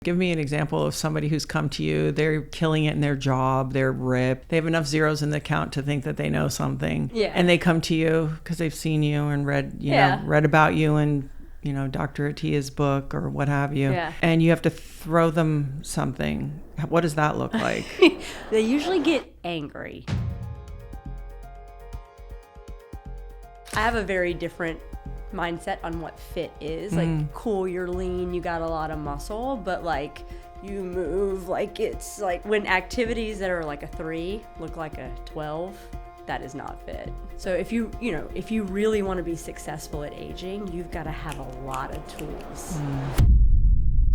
Give me an example of somebody who's come to you, they're killing it in their job, they're ripped, they have enough zeros in the account to think that they know something. Yeah. And they come to you because they've seen you and read about you in, Dr. Atiyah's book or what have you. Yeah. And you have to throw them something. What does that look like? They usually get angry. I have a very different mindset on what fit is. Like, cool, you're lean, you got a lot of muscle, but like you move like it's like when activities that are like a 3 look like a 12, that is not fit. So if you really want to be successful at aging, you've got to have a lot of tools.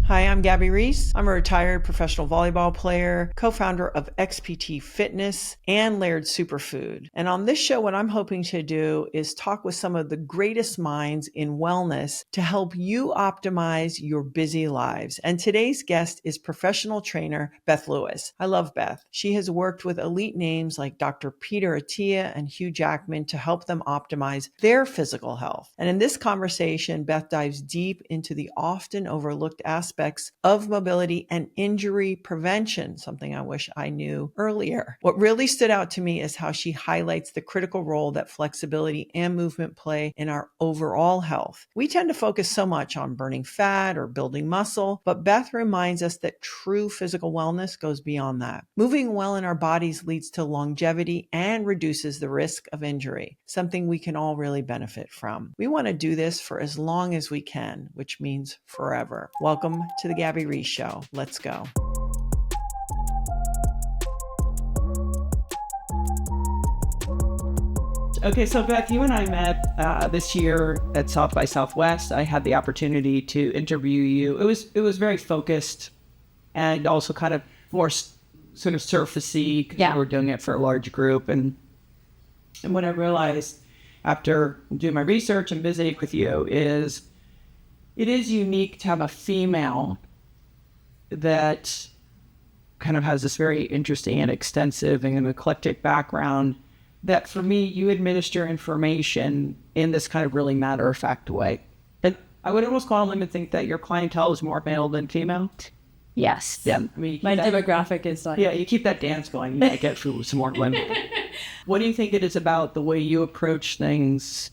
Hi, I'm Gabby Reece. I'm a retired professional volleyball player, co-founder of XPT Fitness and Laird Superfood. And on this show, what I'm hoping to do is talk with some of the greatest minds in wellness to help you optimize your busy lives. And today's guest is professional trainer Beth Lewis. I love Beth. She has worked with elite names like Dr. Peter Atiyah and Hugh Jackman to help them optimize their physical health. And in this conversation, Beth dives deep into the often overlooked aspects of mobility and injury prevention, something I wish I knew earlier. What really stood out to me is how she highlights the critical role that flexibility and movement play in our overall health. We tend to focus so much on burning fat or building muscle, but Beth reminds us that true physical wellness goes beyond that. Moving well in our bodies leads to longevity and reduces the risk of injury, something we can all really benefit from. We want to do this for as long as we can, which means forever. Welcome to the Gabby Reece Show. Let's go. Okay, so Beth, you and I met this year at South by Southwest. I had the opportunity to interview you. It was very focused and also kind of more sort of surfacey because we were doing it for a large group. And what I realized after doing my research and visiting with you is it is unique to have a female that kind of has this very interesting and extensive and eclectic background that for me, you administer information in this kind of really matter-of-fact way. And I would almost call them and think that your clientele is more male than female. Yes. Yeah. I mean, my demographic is like... Yeah, you keep that dance going. You might get some more women. What do you think it is about the way you approach things?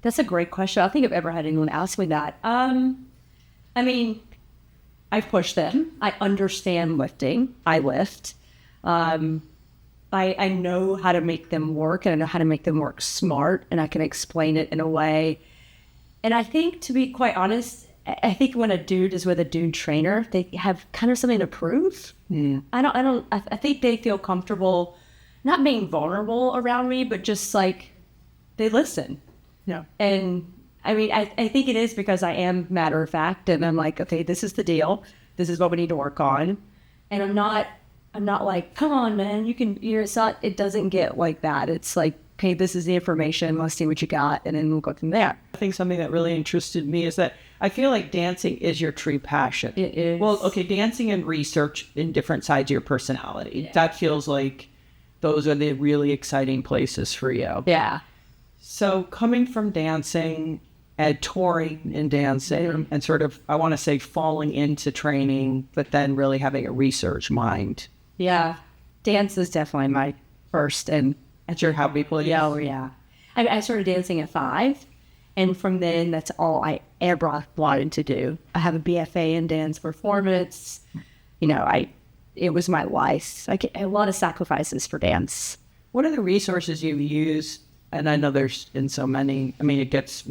That's a great question. I don't think I've ever had anyone ask me that. I mean, I push them. I understand lifting. I lift. I know how to make them work, and I know how to make them work smart, and I can explain it in a way. And I think, to be quite honest, I think when a dude is with a dude trainer, they have kind of something to prove. I think they feel comfortable not being vulnerable around me, but just like they listen. Yeah. And I mean, I think it is because I am matter of fact, and I'm like, okay, this is the deal. This is what we need to work on. And I'm not like, come on, man, it doesn't get like that. It's like, okay, this is the information. Let's see what you got. And then we'll go from there. I think something that really interested me is that I feel like dancing is your true passion. It is. Well, okay, dancing and research in different sides of your personality. Yeah. That feels like those are the really exciting places for you. Yeah. So coming from dancing and touring and dancing and sort of, I want to say, falling into training, but then really having a research mind. Yeah. Dance is definitely my first and... That's your hobby, please? Yeah, yeah. I started dancing at 5, and from then, that's all I ever wanted to do. I have a BFA in dance performance. It was my life. A lot of sacrifices for dance. What are the resources you've used? And I know there's been so many. I mean, it gets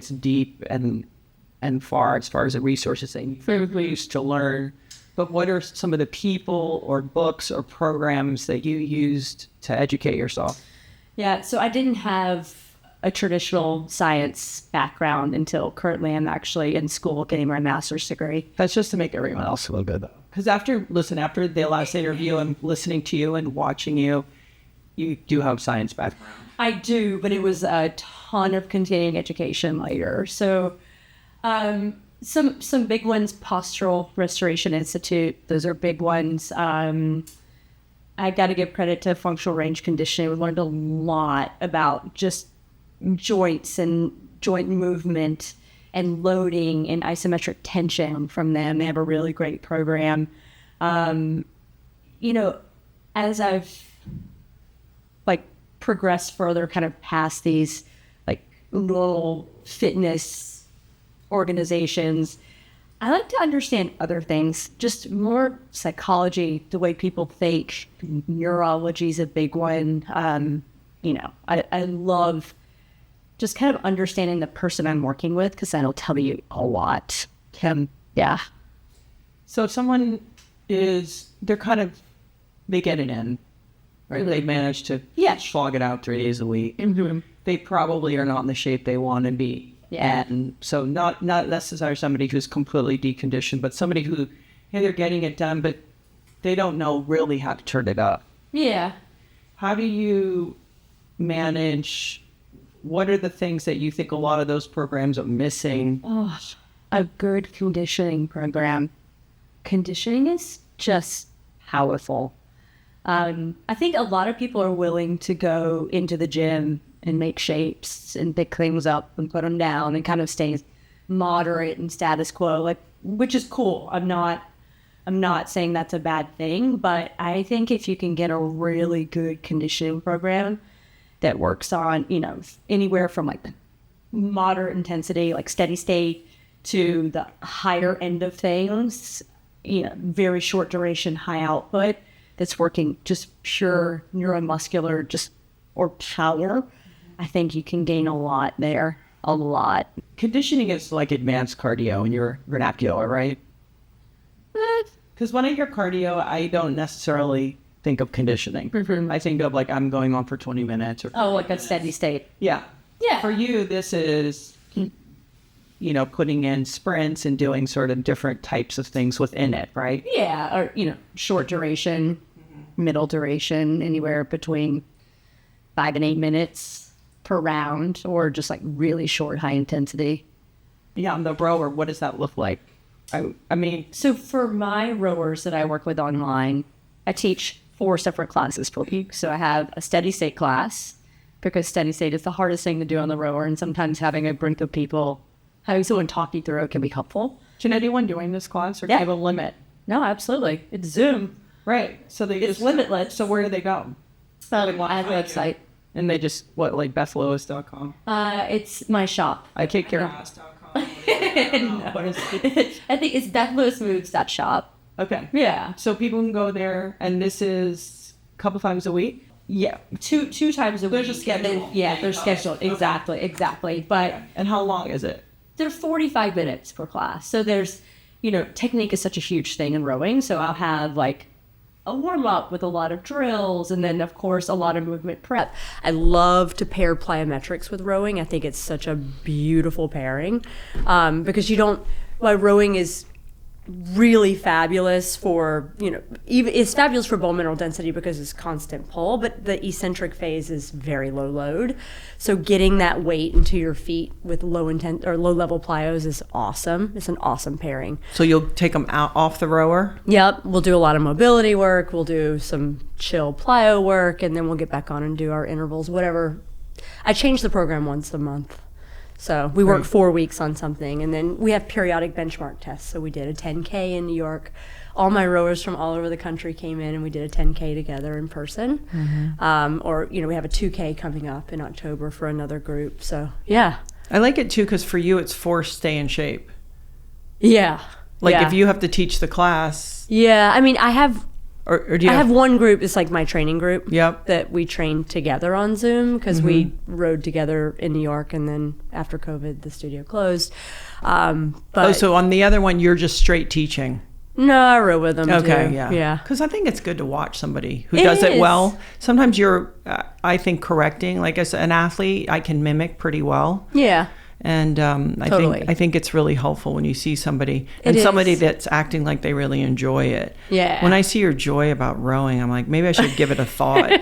deep and far as the resources that you've used to learn. But what are some of the people or books or programs that you used to educate yourself? Yeah, so I didn't have a traditional science background until currently I'm actually in school getting my master's degree. That's just to make everyone else feel good, though. Because after the last interview and listening to you and watching you, you do have science background. I do, but it was a ton of continuing education later. So, some big ones, Postural Restoration Institute. Those are big ones. I got to give credit to functional range conditioning. We learned a lot about just joints and joint movement and loading and isometric tension from them. They have a really great program. You know, as I've like progressed further kind of past these like little fitness organizations, I like to understand other things, just more psychology, the way people think. Neurology is a big one. You know, I love just kind of understanding the person I'm working with, because that'll tell you a lot. Yeah. So if someone they're kind of, they get it in, right? They manage to slog it out 3 days a week. Mm-hmm. They probably are not in the shape they want to be. Yeah. And so not necessarily somebody who's completely deconditioned, but somebody who, hey, they're getting it done, but they don't know really how to turn it up. Yeah. How do you manage, what are the things that you think a lot of those programs are missing? Oh, a good conditioning program. Conditioning is just powerful. I think a lot of people are willing to go into the gym and make shapes and pick things up and put them down and kind of stay moderate and status quo, like, which is cool. I'm not saying that's a bad thing, but I think if you can get a really good conditioning program that works on, you know, anywhere from like moderate intensity, like steady state, to the higher end of things, you know, very short duration, high output, that's working just pure neuromuscular, just, or power, I think you can gain a lot there. A lot. Conditioning is like advanced cardio in your vernacular, right? Because when I hear cardio, I don't necessarily think of conditioning. Mm-hmm. I think of like, I'm going on for 20 minutes. Or like a steady state. Yeah. Yeah. For you, this is, you know, putting in sprints and doing sort of different types of things within it, right? Yeah, or, you know, short duration, middle duration, anywhere between 5 and 8 minutes per round, or just like really short, high intensity. Yeah, on the rower, what does that look like? I mean... So for my rowers that I work with online, I teach 4 separate classes per week. So I have a steady state class, because steady state is the hardest thing to do on the rower, and sometimes having a group of people, having someone talk you through it can be helpful. Can anyone join this class, or do you have a limit? No, absolutely. It's Zoom. Right. So it's limitless. So where do they go? I have a website. And they just, what, like bethlewis.com? It's my shop. I kick your ass.com. No. I think it's BethLewisMoves.shop. Okay. Yeah. So people can go there, and this is a couple times a week? Yeah. Two times a week. There's a schedule. They're scheduled. Exactly. But and how long is it? They're 45 minutes per class. So there's, you know, technique is such a huge thing in rowing. So I'll have like a warm-up with a lot of drills, and then of course a lot of movement prep. I love to pair plyometrics with rowing. I think it's such a beautiful pairing, because while rowing is really fabulous for, you know, even it's fabulous for bone mineral density because it's constant pull, but the eccentric phase is very low load. So getting that weight into your feet with low level plyos is awesome. It's an awesome pairing. So you'll take them out off the rower? Yep. We'll do a lot of mobility work. We'll do some chill plyo work, and then we'll get back on and do our intervals, whatever. I change the program once a month. So we work 4 weeks on something, and then we have periodic benchmark tests. So we did a 10K in New York. All my rowers from all over the country came in, and we did a 10K together in person. Mm-hmm. Or, you know, we have a 2K coming up in October for another group. So, yeah. I like it too, because for you, it's forced stay in shape. Yeah. Like if you have to teach the class. Yeah. I mean, I have... Or do you have one group, it's like my training group. Yep. That we trained together on Zoom, because we rode together in New York, and then after COVID, the studio closed. So on the other one, you're just straight teaching. No, I row with them Okay, too. yeah. Because I think it's good to watch somebody who does it well. Sometimes you're, I think, correcting. Like as an athlete, I can mimic pretty well. Yeah. And Totally. I think it's really helpful when you see somebody somebody that's acting like they really enjoy it. Yeah. When I see your joy about rowing, I'm like, maybe I should give it a thought.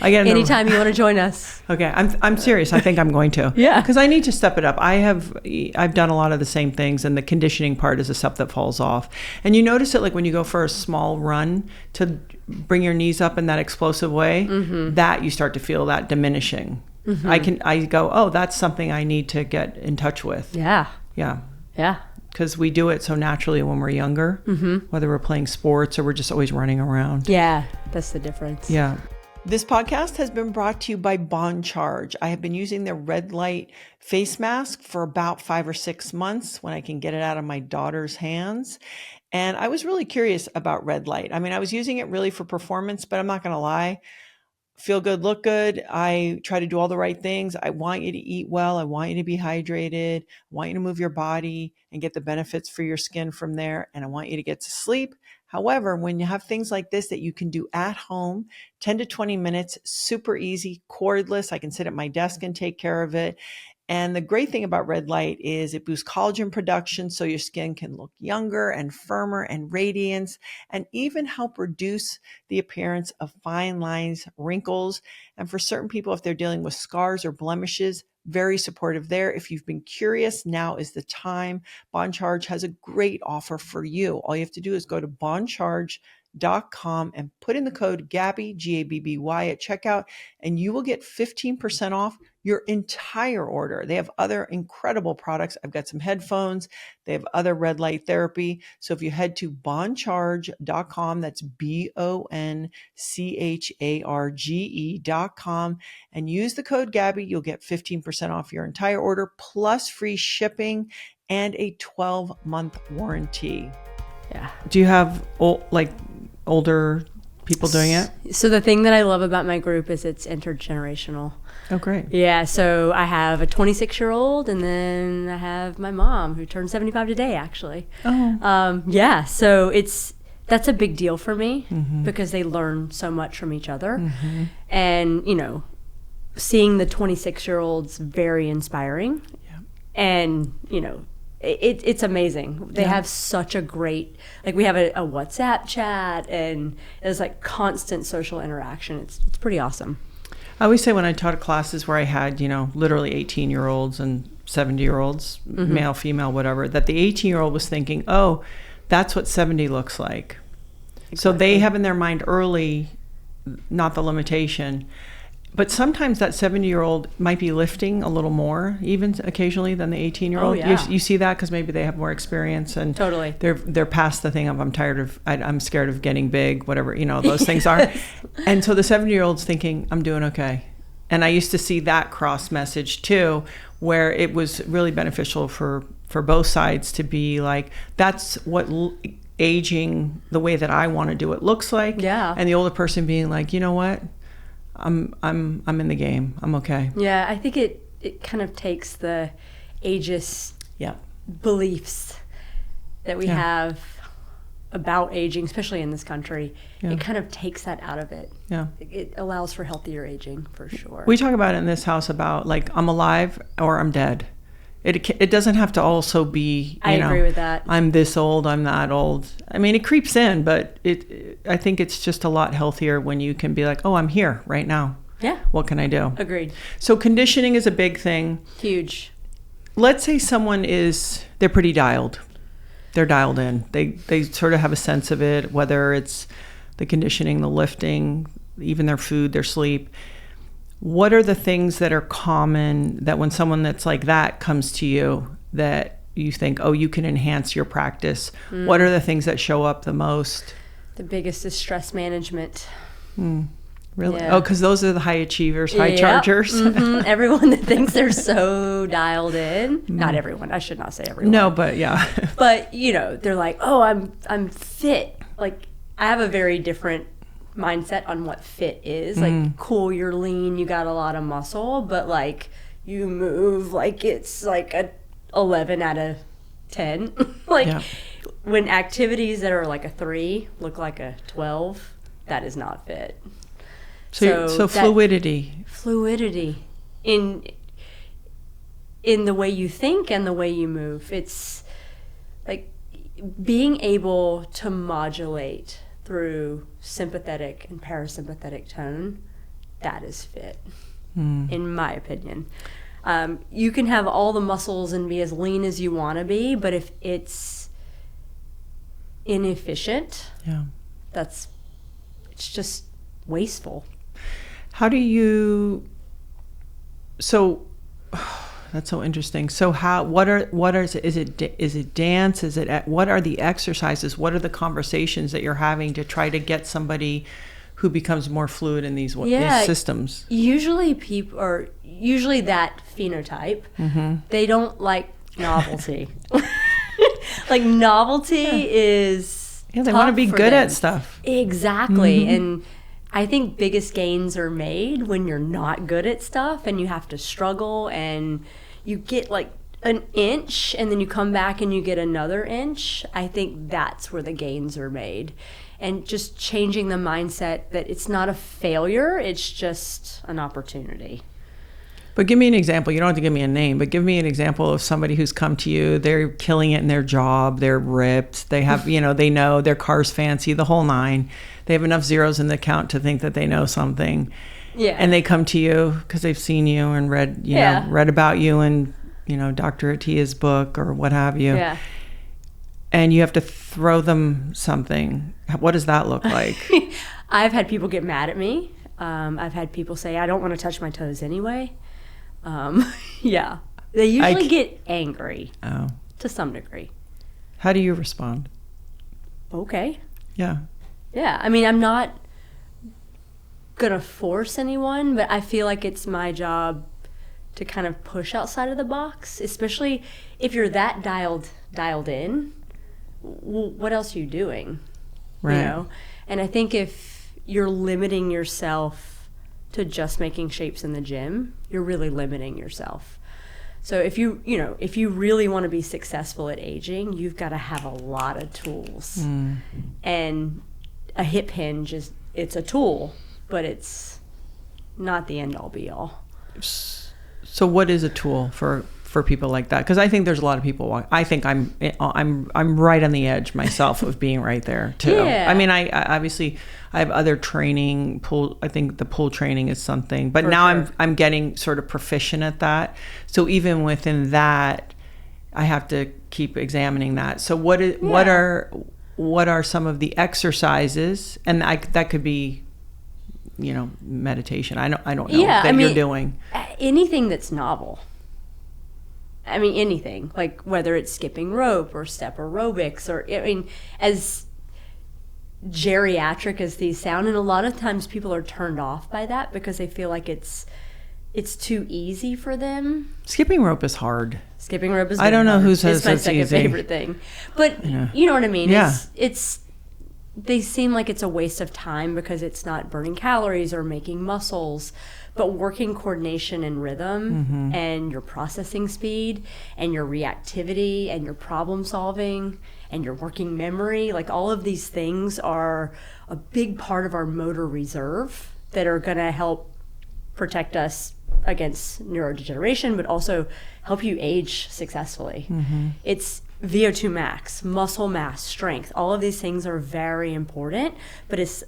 Anytime you want to join us. Okay, I'm serious. I think I'm going to. Yeah. Because I need to step it up. I've done a lot of the same things, and the conditioning part is the stuff that falls off. And you notice it like when you go for a small run to bring your knees up in that explosive way, that you start to feel that diminishing. I go, oh, that's something I need to get in touch with. Yeah. Yeah. Yeah. Because we do it so naturally when we're younger, whether we're playing sports or we're just always running around. Yeah, that's the difference. Yeah. This podcast has been brought to you by Bond Charge. I have been using their red light face mask for about 5 or 6 months when I can get it out of my daughter's hands. And I was really curious about red light. I mean, I was using it really for performance, but I'm not going to lie. Feel good, look good. I try to do all the right things. I want you to eat well. I want you to be hydrated. I want you to move your body and get the benefits for your skin from there. And I want you to get to sleep. However, when you have things like this that you can do at home, 10 to 20 minutes, super easy, cordless. I can sit at my desk and take care of it. And the great thing about red light is it boosts collagen production so your skin can look younger and firmer and radiance, and even help reduce the appearance of fine lines, wrinkles. And for certain people, if they're dealing with scars or blemishes, very supportive there. If you've been curious, now is the time. Bond Charge has a great offer for you. All you have to do is go to bondcharge.com and put in the code Gabby, Gabby at checkout, and you will get 15% off your entire order. They have other incredible products. I've got some headphones. They have other red light therapy. So if you head to bondcharge.com, that's BONCHARGE.com, and use the code Gabby, you'll get 15% off your entire order plus free shipping and a 12-month warranty. Yeah. Do you have older people doing it? So the thing that I love about my group is it's intergenerational. Oh, great. Yeah, so I have a 26-year-old, and then I have my mom who turned 75 today, actually. Oh. Yeah, so that's a big deal for me because they learn so much from each other. And, seeing the 26-year-olds very inspiring. Yeah. And, it's amazing. They have such a great, we have a WhatsApp chat, and there's constant social interaction. It's pretty awesome. I always say when I taught classes where I had, literally 18-year-olds and 70-year-olds, male, female, whatever, that the 18-year-old was thinking, oh, that's what 70 looks like. Exactly. So they have in their mind early, not the limitation. But sometimes that 70-year-old might be lifting a little more, even occasionally, than the 18-year-old. Oh, yeah. You see that because maybe they have more experience and totally they're past the thing of I'm scared of getting big, whatever those things are. And so the 70-year-old's thinking I'm doing okay. And I used to see that cross message too, where it was really beneficial for both sides to be like, that's what aging the way that I want to do it looks like. Yeah. And the older person being like, you know what? I'm in the game. I'm okay. Yeah, I think it kind of takes the ageist beliefs that we have about aging, especially in this country. Yeah. It kind of takes that out of it. Yeah. It allows for healthier aging, for sure. We talk about it in this house about I'm alive or I'm dead. It doesn't have to also be, I agree with that. I'm this old, I'm that old. I mean, it creeps in, but I think it's just a lot healthier when you can be like, oh, I'm here right now. Yeah. What can I do? Agreed. So conditioning is a big thing. Huge. Let's say someone they're pretty dialed. They're dialed in. They sort of have a sense of it, whether it's the conditioning, the lifting, even their food, their sleep. What are the things that are common that when someone that's like that comes to you that you think, oh, you can enhance your practice? What are the things that show up the most? The biggest is stress management. Really? Yeah. Oh, because those are the high achievers, high chargers. Everyone that thinks they're so dialed in. Not everyone. I should not say everyone. No, but yeah. But, they're like, oh, I'm fit. I have a very different mindset on what fit is. Cool, you're lean, you got a lot of muscle, but you move it's a 11 out of 10. When activities that are a 3 look like a 12, that is not fit. So fluidity in the way you think and the way you move. It's being able to modulate through sympathetic and parasympathetic tone, that is fit, in my opinion. You can have all the muscles and be as lean as you want to be, but if it's inefficient, it's just wasteful. How do you... So That's so interesting. So is it dance? What are the exercises? What are the conversations that you're having to try to get somebody who becomes more fluid in these systems? Usually usually that phenotype, they don't like novelty. Like novelty is they want to be good at stuff. Exactly. And I think biggest gains are made when you're not good at stuff and you have to struggle and you get like an inch and then you come back and you get another inch. I think that's where the gains are made. And just changing the mindset that it's not a failure, it's just an opportunity. But give me an example. You don't have to give me a name, but give me an example of somebody who's come to you. They're killing it in their job. They're ripped. They have, they know their car's fancy, the whole nine. They have enough zeros in the account to think that they know something. Yeah. And they come to you because they've seen you and read, read about you in, Dr. Atiyah's book or what have you. Yeah. And you have to throw them something. What does that look like? I've had people get mad at me. I've had people say, I don't want to touch my toes anyway. Yeah. They usually get angry to some degree. How do you respond? Okay. Yeah. Yeah. I mean, I'm not going to force anyone, but I feel like it's my job to kind of push outside of the box, especially if you're that dialed in. What else are you doing? Right. And I think if you're limiting yourself to just making shapes in the gym, you're really limiting yourself. So if you really want to be successful at aging, you've got to have a lot of tools. And a hip hinge it's a tool, but it's not the end all be all. So what is a tool for people like that? Because I think there's a lot of people. I think I'm right on the edge myself of being right there too. Yeah. I mean, I obviously I have other training. I think the pull training is something, but now sure. I'm getting sort of proficient at that. So even within that, I have to keep examining that. So what are some of the exercises? And that could be, meditation. I don't know that you're doing anything that's novel. I mean, anything, like whether it's skipping rope or step aerobics as geriatric as these sound, and a lot of times people are turned off by that because they feel like it's too easy for them. Skipping rope is hard. Skipping rope is I don't know who says it's my it's second easy. favorite thing. But you know what I mean? Yeah. It's they seem like it's a waste of time because it's not burning calories or making muscles. But working coordination and rhythm and your processing speed and your reactivity and your problem solving and your working memory, like all of these things are a big part of our motor reserve that are going to help protect us against neurodegeneration, but also help you age successfully. It's VO2 max, muscle mass, strength. All of these things are very important, but it's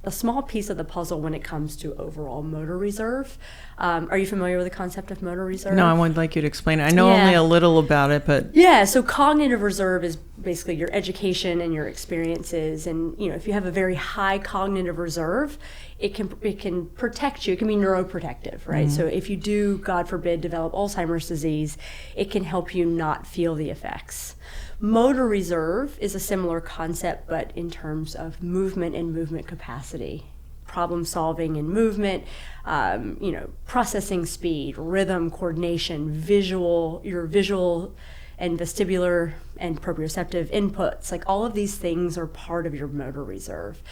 a small piece of the puzzle when it comes to overall motor reserve. Are you familiar with the concept of motor reserve? No, I would like you to explain it. I know only a little about it, but yeah. So cognitive reserve is basically your education and your experiences, and if you have a very high cognitive reserve, it can protect you. It can be neuroprotective, right? So if you do, God forbid, develop Alzheimer's disease, it can help you not feel the effects. Motor reserve is a similar concept, but in terms of movement and movement capacity, problem solving and movement, processing speed, rhythm, coordination, your visual and vestibular and proprioceptive inputs. Like all of these things are part of your motor reserve.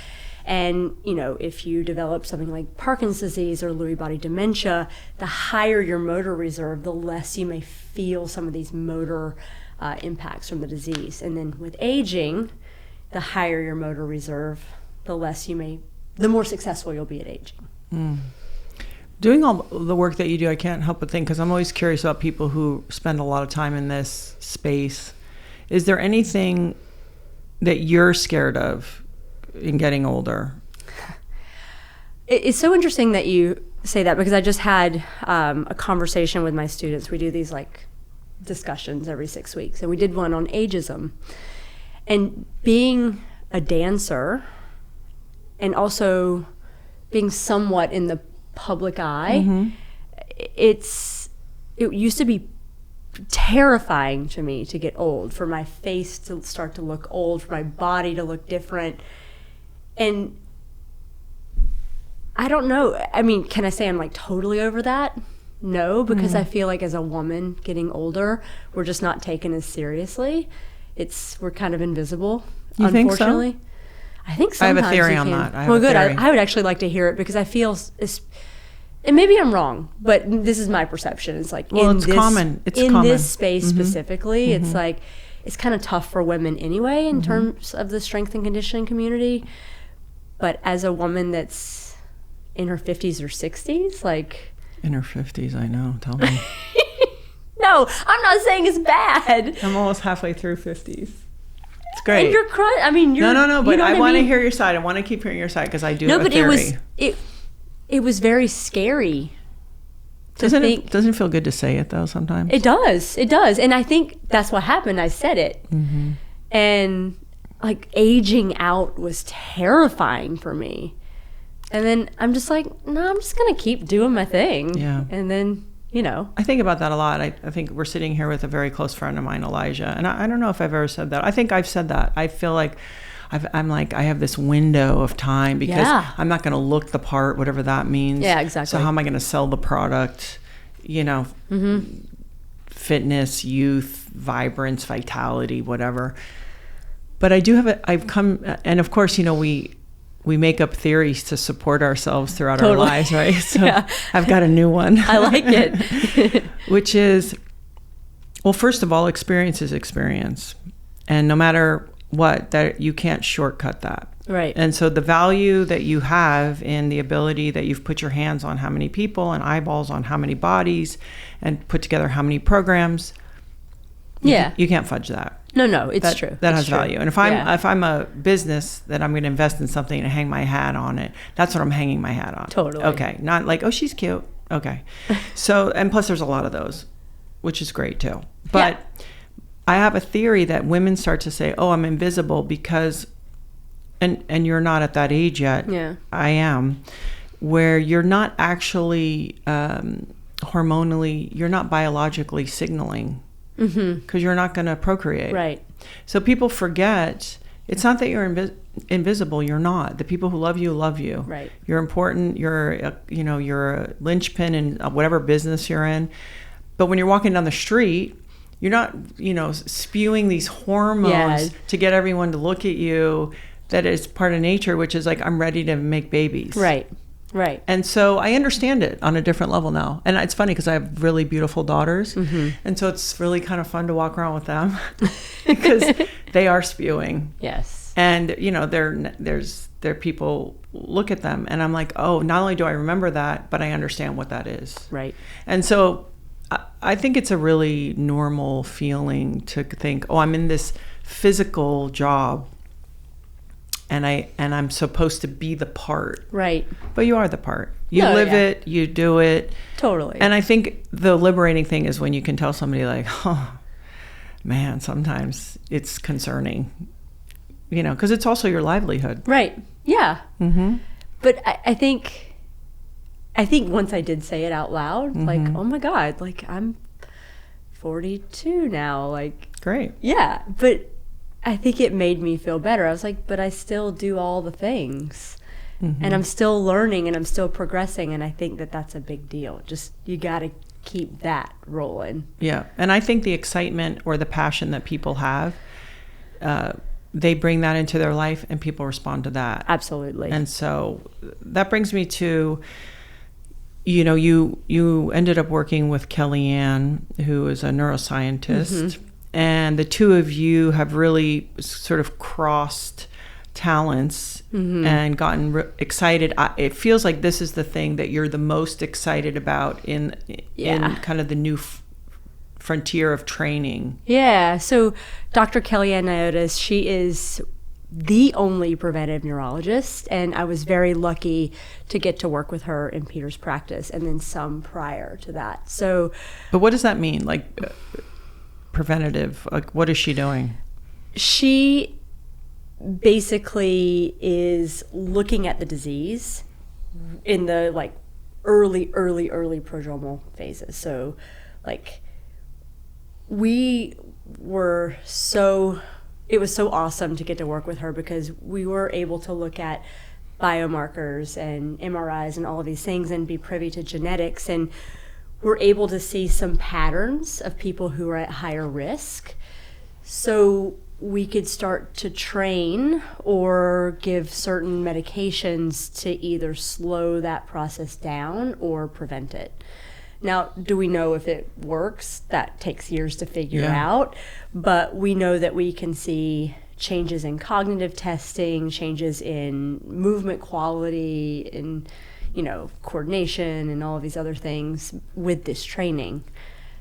And, if you develop something like Parkinson's disease or Lewy body dementia, the higher your motor reserve, the less you may feel some of these motor impacts from the disease. And then with aging, the higher your motor reserve, the more successful you'll be at aging. Doing all the work that you do, I can't help but think, because I'm always curious about people who spend a lot of time in this space. Is there anything that you're scared of in getting older? It's so interesting that you say that, because I just had a conversation with my students. We do these discussions every 6 weeks, and we did one on ageism. And being a dancer and also being somewhat in the public eye, it's it used to be terrifying to me to get old, for my face to start to look old, for my body to look different. And I don't know. I mean, can I say I'm like totally over that? No, because I feel like as a woman getting older, we're just not taken as seriously. We're kind of invisible, You think so? unfortunately. I think I have sometimes a theory you on can. that. I have well, a good. theory. I would actually like to hear it, because I feel, and maybe I'm wrong, but this is my perception. It's like, Well, in it's this, common. It's in common. this space specifically, it's like, it's kind of tough for women anyway in terms of the strength and conditioning community. But as a woman that's in her 50s or 60s, like... In her 50s, I know. Tell me. No, I'm not saying it's bad. I'm almost halfway through 50s. It's great. And you're I mean, you're... No, but you know I what want to mean? hear your side. I want to keep hearing your side because I do No, have a but theory. it was very scary to Doesn't think... it feel good to say it, though, sometimes? It does. And I think that's what happened. I said it. And like aging out was terrifying for me. And then I'm just like, no, I'm just going to keep doing my thing. Yeah. And then, you know. I think about that a lot. I think we're sitting here with a very close friend of mine, Elijah. And I don't know if I've ever said that. I think I've said that. I feel like I'm like, I have this window of time because Yeah. I'm not going to look the part, whatever that means. Yeah, exactly. So how am I going to sell the product? You know, fitness, youth, vibrance, vitality, whatever. But I do have I've come, and of course, you know, we make up theories to support ourselves throughout our Totally. lives, right? So Yeah. I've got a new one. I like it. Which is, well, first of all, experience is experience. And no matter what, that you can't shortcut that. Right. And so the value that you have in the ability that you've put your hands on how many people and eyeballs on how many bodies and put together how many programs, Yeah. you can't fudge that. No, it's That, true. that It's has true. value. And if Yeah. I'm a business that I'm going to invest in something and hang my hat on it, that's what I'm hanging my hat on. Totally. Okay. Not like, oh, she's cute. Okay. So, and plus there's a lot of those, which is great too. But I have a theory that women start to say, oh, I'm invisible because, and you're not at that age yet. Yeah. I am, where you're not actually hormonally, you're not biologically signaling. Because you're not going to procreate. Right. So people forget, it's not that you're invisible, you're not. The people who love you. Right. You're important, you're a linchpin in whatever business you're in. But when you're walking down the street, you're not, spewing these hormones to get everyone to look at you. That is part of nature, which is like, I'm ready to make babies. Right. And so I understand it on a different level now. And it's funny because I have really beautiful daughters. And so it's really kind of fun to walk around with them because they are spewing. Yes. And, there people look at them and I'm like, oh, not only do I remember that, but I understand what that is. Right. And so I think it's a really normal feeling to think, oh, I'm in this physical job. And I'm supposed to be the part. Right. But you are the part. You live it, you do it. Totally. And I think the liberating thing is when you can tell somebody like, oh, man, sometimes it's concerning, because it's also your livelihood. Right. Yeah. But I think once I did say it out loud, like, oh my God, like I'm 42 now. Like, Great. yeah. But I think it made me feel better. I was like, but I still do all the things. And I'm still learning and I'm still progressing. And I think that that's a big deal. Just, you got to keep that rolling. Yeah. And I think the excitement or the passion that people have, they bring that into their life and people respond to that. Absolutely. And so that brings me to, you ended up working with Kellyanne, who is a neuroscientist. And the two of you have really sort of crossed talents and gotten excited. It feels like this is the thing that you're the most excited about in kind of the new frontier of training. Yeah. So Dr. Kellyanne Niotis, she is the only preventive neurologist, and I was very lucky to get to work with her in Peter's practice and then some prior to that. So, but what does that mean? Like preventative, like what is she doing? She basically is looking at the disease in the like early prodromal phases. So like we were so, it was so awesome to get to work with her because we were able to look at biomarkers and MRIs and all of these things and be privy to genetics, and we're able to see some patterns of people who are at higher risk. So we could start to train or give certain medications to either slow that process down or prevent it. Now, do we know if it works? That takes years to figure out, but we know that we can see changes in cognitive testing, changes in movement quality, in, you know, coordination and all of these other things with this training.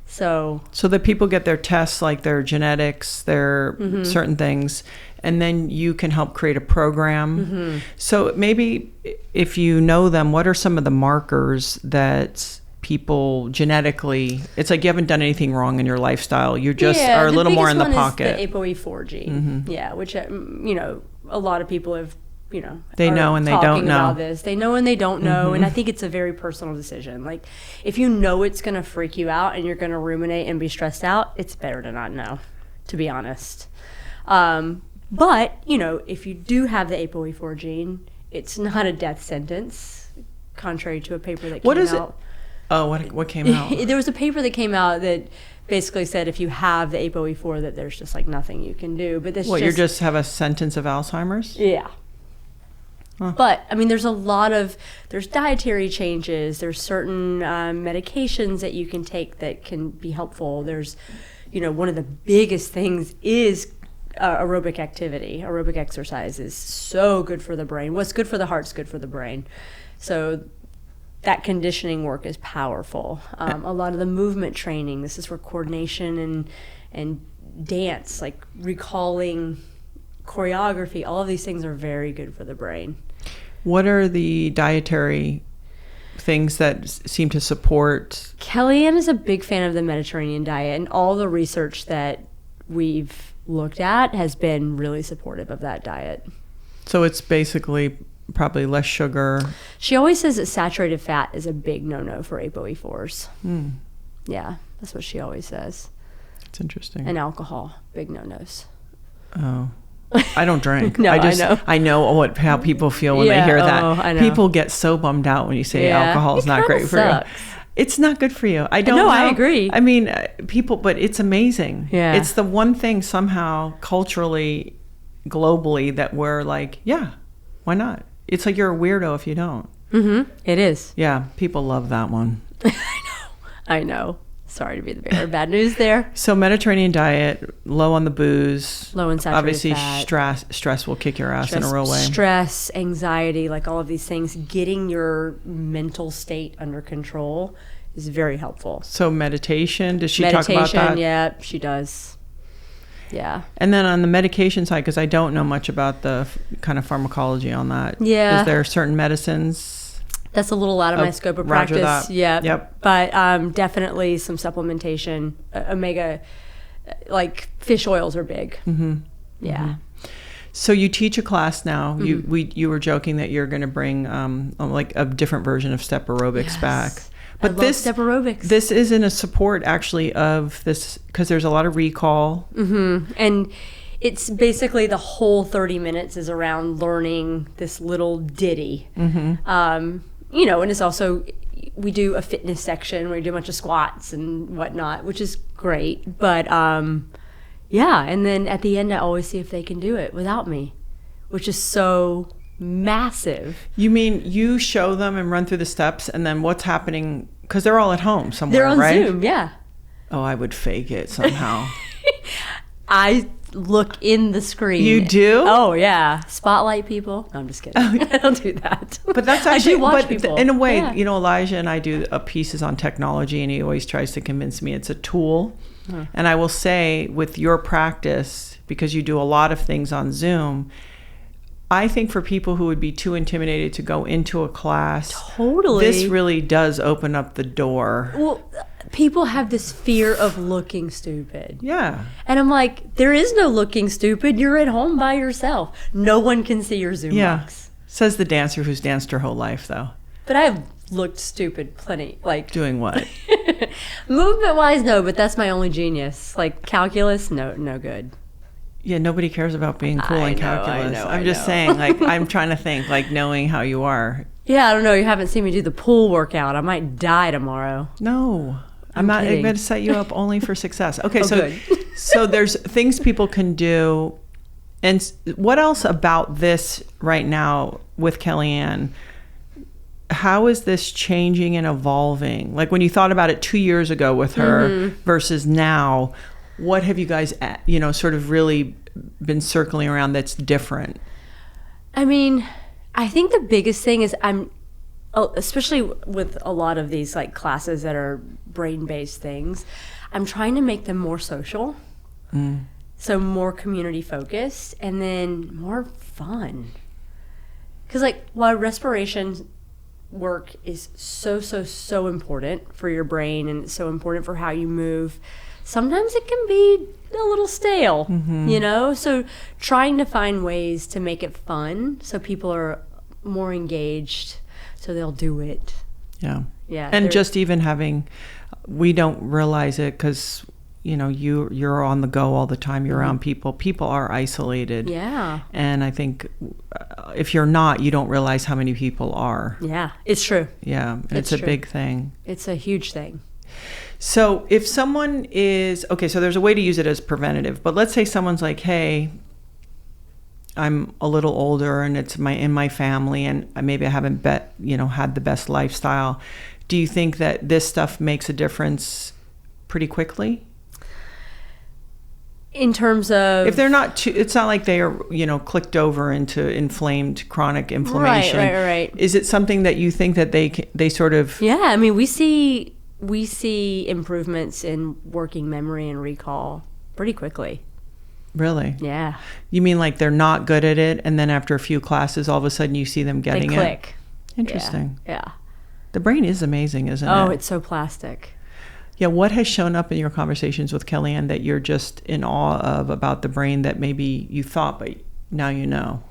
So that people get their tests, like their genetics, their certain things, and then you can help create a program. So maybe if you know them, what are some of the markers that people genetically, it's like you haven't done anything wrong in your lifestyle, you just are a little more in the pocket. The ApoE4 gene, which, you know, a lot of people have, you know, they know and they don't know about this. They know and they don't know, and I think it's a very personal decision. Like, if you know it's going to freak you out and you're going to ruminate and be stressed out, it's better to not know, to be honest. But, you know, if you do have the ApoE4 gene, it's not a death sentence, contrary to a paper that came out. What is it? Oh, what came out? There was a paper that came out that basically said if you have the ApoE4 that there's just like nothing you can do. But this you just have a sentence of Alzheimer's? Yeah. Huh. But I mean, there's dietary changes. There's certain medications that you can take that can be helpful. There's, you know, one of the biggest things is aerobic activity. Aerobic exercise is so good for the brain. What's good for the heart's good for the brain. So that conditioning work is powerful. A lot of the movement training, this is for coordination and dance, like recalling choreography, all of these things are very good for the brain. What are the dietary things that seem to support? Kellyanne is a big fan of the Mediterranean diet, and all the research that we've looked at has been really supportive of that diet. So it's basically probably less sugar. She always says that saturated fat is a big no-no for ApoE4s. Yeah, that's what she always says. It's interesting. And alcohol, big no-nos. Oh. I don't drink. No, I know how people feel when they hear that. I know. People get so bummed out when you say alcohol is not great for you. It's not good for you. I don't know. I agree. I mean, people, but it's amazing. Yeah. It's the one thing somehow culturally, globally, that we're like, yeah, why not? It's like you're a weirdo if you don't. It is. Yeah, people love that one. I know. Sorry to be the bearer of bad news there. So Mediterranean diet, low on the booze. Low in saturated obviously fat. Stress will kick your ass in a real way. Stress, anxiety, like all of these things, getting your mental state under control is very helpful. So meditation, does she talk about that? Yeah, she does. Yeah. And then on the medication side, because I don't know much about the kind of pharmacology on that. Yeah. Is there certain medicines? That's a little out of my scope of practice. That. Yeah. Yep. But definitely some supplementation. Omega, like fish oils are big. Yeah. So you teach a class now. You were joking that you're going to bring like a different version of step aerobics back. But I love step aerobics. This isn't a support actually of this, because there's a lot of recall. And it's basically the whole 30 minutes is around learning this little ditty. You know, and it's also, we do a fitness section where we do a bunch of squats and whatnot, which is great. But yeah, and then at the end, I always see if they can do it without me, which is so massive. You mean you show them and run through the steps, and then what's happening? Because they're all at home somewhere, they're on right? Zoom, yeah. Oh, I would fake it somehow. I look in the screen. You do? Oh, yeah. Spotlight people. No, I'm just kidding. I don't do that. But that's actually, I do watch people. In a way, you know, Elijah and I do pieces on technology, and he always tries to convince me it's a tool. And I will say, with your practice, because you do a lot of things on Zoom, I think for people who would be too intimidated to go into a class, totally, this really does open up the door. Well, people have this fear of looking stupid. Yeah. And I'm like, there is no looking stupid. You're at home by yourself. No one can see your Zoom box. Says the dancer who's danced her whole life, though. But I have looked stupid plenty. Like Doing what? movement wise, no, but that's my only genius. Like calculus, no good. Yeah, nobody cares about being cool in calculus. I'm just know. saying, like, I'm trying to think, like, knowing how you are. Yeah, I don't know. You haven't seen me do the pool workout. I might die tomorrow. No, I'm not. kidding. I'm going to set you up only for success. Okay, Oh, so good. so there's things people can do, and what else about this right now with Kellyanne? How is this changing and evolving? Like when you thought about it 2 years ago with her versus now, what have you guys, sort of really been circling around that's different? I mean, I think the biggest thing is especially with a lot of these like classes that are brain-based things, I'm trying to make them more social. So more community focused and then more fun. Because like while respiration work is so important for your brain and it's so important for how you move, sometimes it can be a little stale, so trying to find ways to make it fun so people are more engaged so they'll do it. Yeah And just even having, we don't realize it because you're on the go all the time. You're around people are isolated. And I think if you're not, you don't realize how many people are. Yeah, it's true. Yeah, and it's a big thing. It's a huge thing. So if someone is, okay, so there's a way to use it as preventative, but let's say someone's like, hey, I'm a little older and it's in my family and maybe I haven't had the best lifestyle. Do you think that this stuff makes a difference pretty quickly? In terms of, if they're not it's not like they are, clicked over into inflamed chronic inflammation. Right. Is it something that you think that they sort of? Yeah, I mean, we see improvements in working memory and recall pretty quickly. Really? Yeah. You mean like they're not good at it, and then after a few classes, all of a sudden you see them getting it? They click. Interesting. Yeah. The brain is amazing, isn't it? Oh, it's so plastic. Yeah. What has shown up in your conversations with Kellyanne that you're just in awe of about the brain that maybe you thought, but now you know?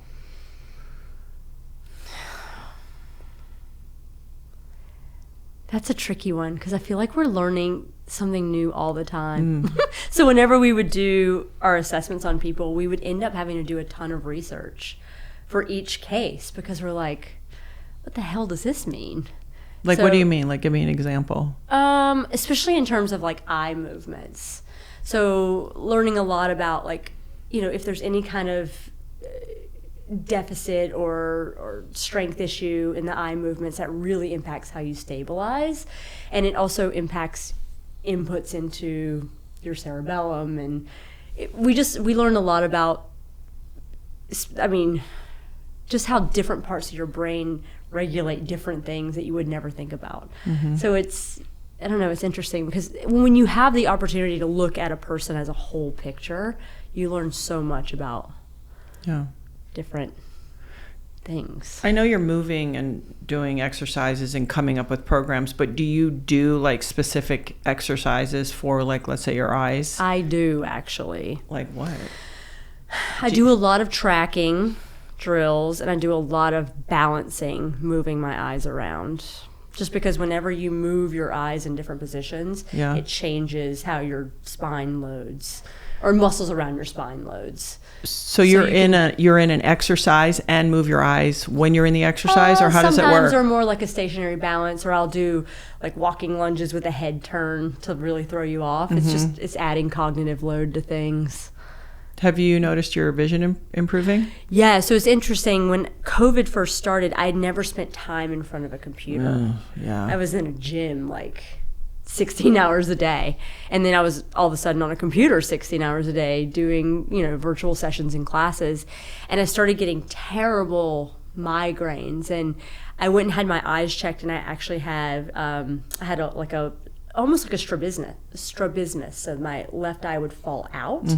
That's a tricky one because I feel like we're learning something new all the time. So whenever we would do our assessments on people, we would end up having to do a ton of research for each case because we're like, what the hell does this mean? Like, what do you mean? Like, give me an example. Especially in terms of like eye movements. So learning a lot about like, if there's any kind of deficit or strength issue in the eye movements that really impacts how you stabilize, and it also impacts inputs into your cerebellum, and we learned a lot about, I mean, just how different parts of your brain regulate different things that you would never think about. So it's interesting because when you have the opportunity to look at a person as a whole picture, you learn so much about different things. I know you're moving and doing exercises and coming up with programs, but do you do like specific exercises for, like, let's say your eyes? I do, actually. Like what? I do a lot of tracking drills and I do a lot of balancing, moving my eyes around. Just because whenever you move your eyes in different positions, it changes how your spine loads, or muscles around your spine loads. So you're in an exercise and move your eyes when you're in the exercise, or how does it work? Sometimes, or more like a stationary balance, or I'll do like walking lunges with a head turn to really throw you off. It's adding cognitive load to things. Have you noticed your vision improving? Yeah, so it's interesting. When COVID first started, I had never spent time in front of a computer. I was in a gym like 16 hours a day. And then I was all of a sudden on a computer 16 hours a day doing, virtual sessions and classes. And I started getting terrible migraines. And I went and had my eyes checked, and I actually had, almost like a strabismus. So my left eye would fall out.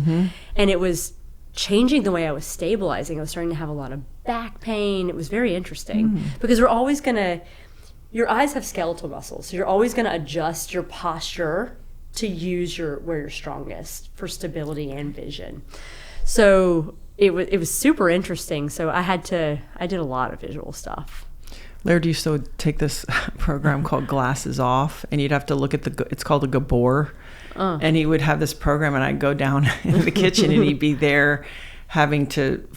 And it was changing the way I was stabilizing. I was starting to have a lot of back pain. It was very interesting because we're always your eyes have skeletal muscles, so you're always going to adjust your posture to use where you're strongest for stability and vision. So it was super interesting. So I did a lot of visual stuff. Laird used to take this program called Glasses Off, and you'd have to look at it's called a Gabor. And he would have this program, and I'd go down in the kitchen, and he'd be there having to,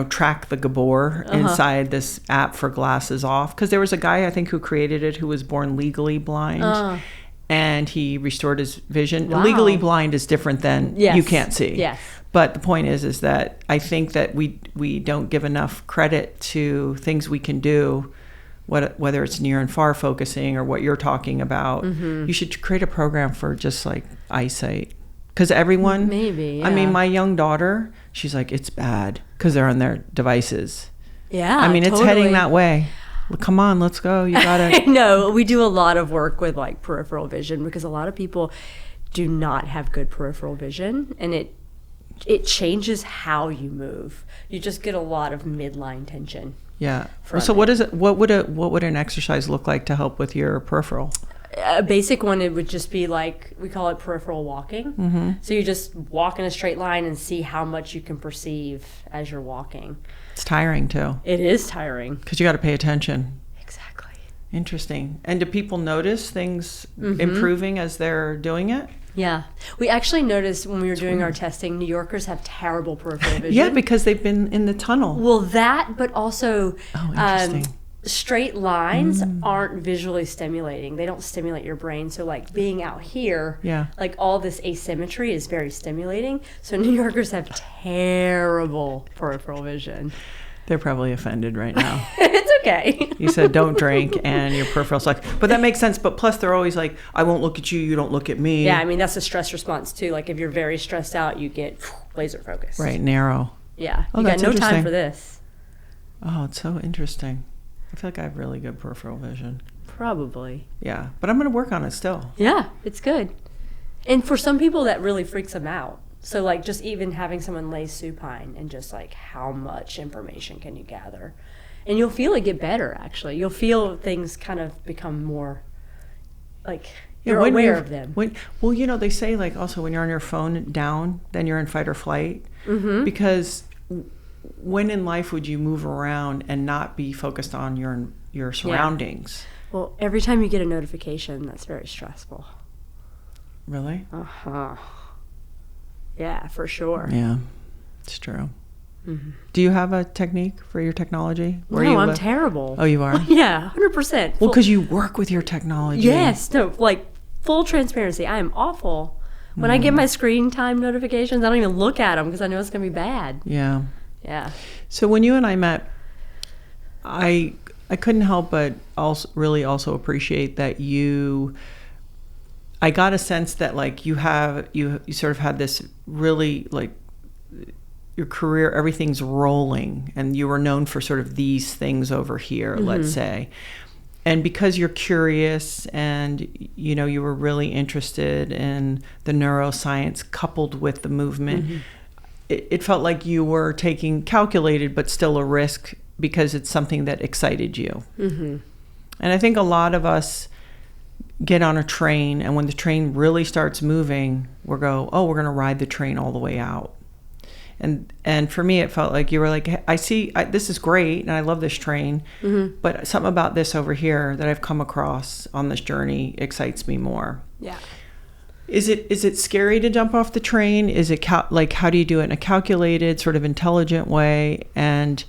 track the Gabor inside this app for Glasses Off. Because there was a guy, I think, who created it who was born legally blind. And he restored his vision. Wow. Legally blind is different than you can't see. Yes. But the point is that I think that we don't give enough credit to things we can do, whether it's near and far focusing or what you're talking about. You should create a program for just like eyesight. Because everyone, maybe, I mean, my young daughter, she's like, it's bad because they're on their devices. Yeah, I mean, totally. it's heading that way. Well, come on, let's go. You gotta. No, we do a lot of work with like peripheral vision because a lot of people do not have good peripheral vision, and it changes how you move. You just get a lot of midline tension. Yeah. So what is it? What would an exercise look like to help with your peripheral? A basic one, it would just be like, we call it peripheral walking. So you just walk in a straight line and see how much you can perceive as you're walking. It's tiring too. It is tiring. Because you got to pay attention. Exactly. Interesting. And do people notice things improving as they're doing it? Yeah. We actually noticed when we were doing our testing, New Yorkers have terrible peripheral vision. Yeah, because they've been in the tunnel. Well, that, but also interesting. Straight lines aren't visually stimulating. They don't stimulate your brain. So like being out here, like all this asymmetry is very stimulating. So New Yorkers have terrible peripheral vision. They're probably offended right now. It's okay. You said don't drink and your peripheral sucks. But that makes sense. But plus they're always like, I won't look at you, you don't look at me. Yeah, I mean, that's a stress response too. Like if you're very stressed out, you get laser focused. Right, narrow. Yeah, Oh, you got that's no time interesting. for this. Oh, it's so interesting. I feel like I have really good peripheral vision. Probably. Yeah, but I'm going to work on it still. Yeah, it's good. And for some people, that really freaks them out. So, like, just even having someone lay supine and just, like, how much information can you gather? And you'll feel it get better, actually. You'll feel things kind of become more, like, you're aware of them. Well, they say, like, also when you're on your phone down, then you're in fight or flight. Because when in life would you move around and not be focused on your surroundings? Well, every time you get a notification, that's very stressful. Really? Yeah, for sure. Yeah, it's true. Do you have a technique for your technology? No, I'm terrible. Oh, you are? Yeah, 100%. Well, because you work with your technology. Yes, no, like full transparency. I am awful. When I get my screen time notifications, I don't even look at them because I know it's going to be bad. Yeah. Yeah. So when you and I met, I couldn't help but also appreciate that I got a sense that like you sort of had this really like your career, everything's rolling, and you were known for sort of these things over here, let's say. And because you're curious and, you were really interested in the neuroscience coupled with the movement, it felt like you were taking calculated but still a risk because it's something that excited you. And I think a lot of us get on a train, and when the train really starts moving, we're going to ride the train all the way out. And for me, it felt like you were like, hey, this is great, and I love this train, but something about this over here that I've come across on this journey excites me more. Yeah. Is it scary to jump off the train? Is it how do you do it in a calculated, sort of intelligent way? And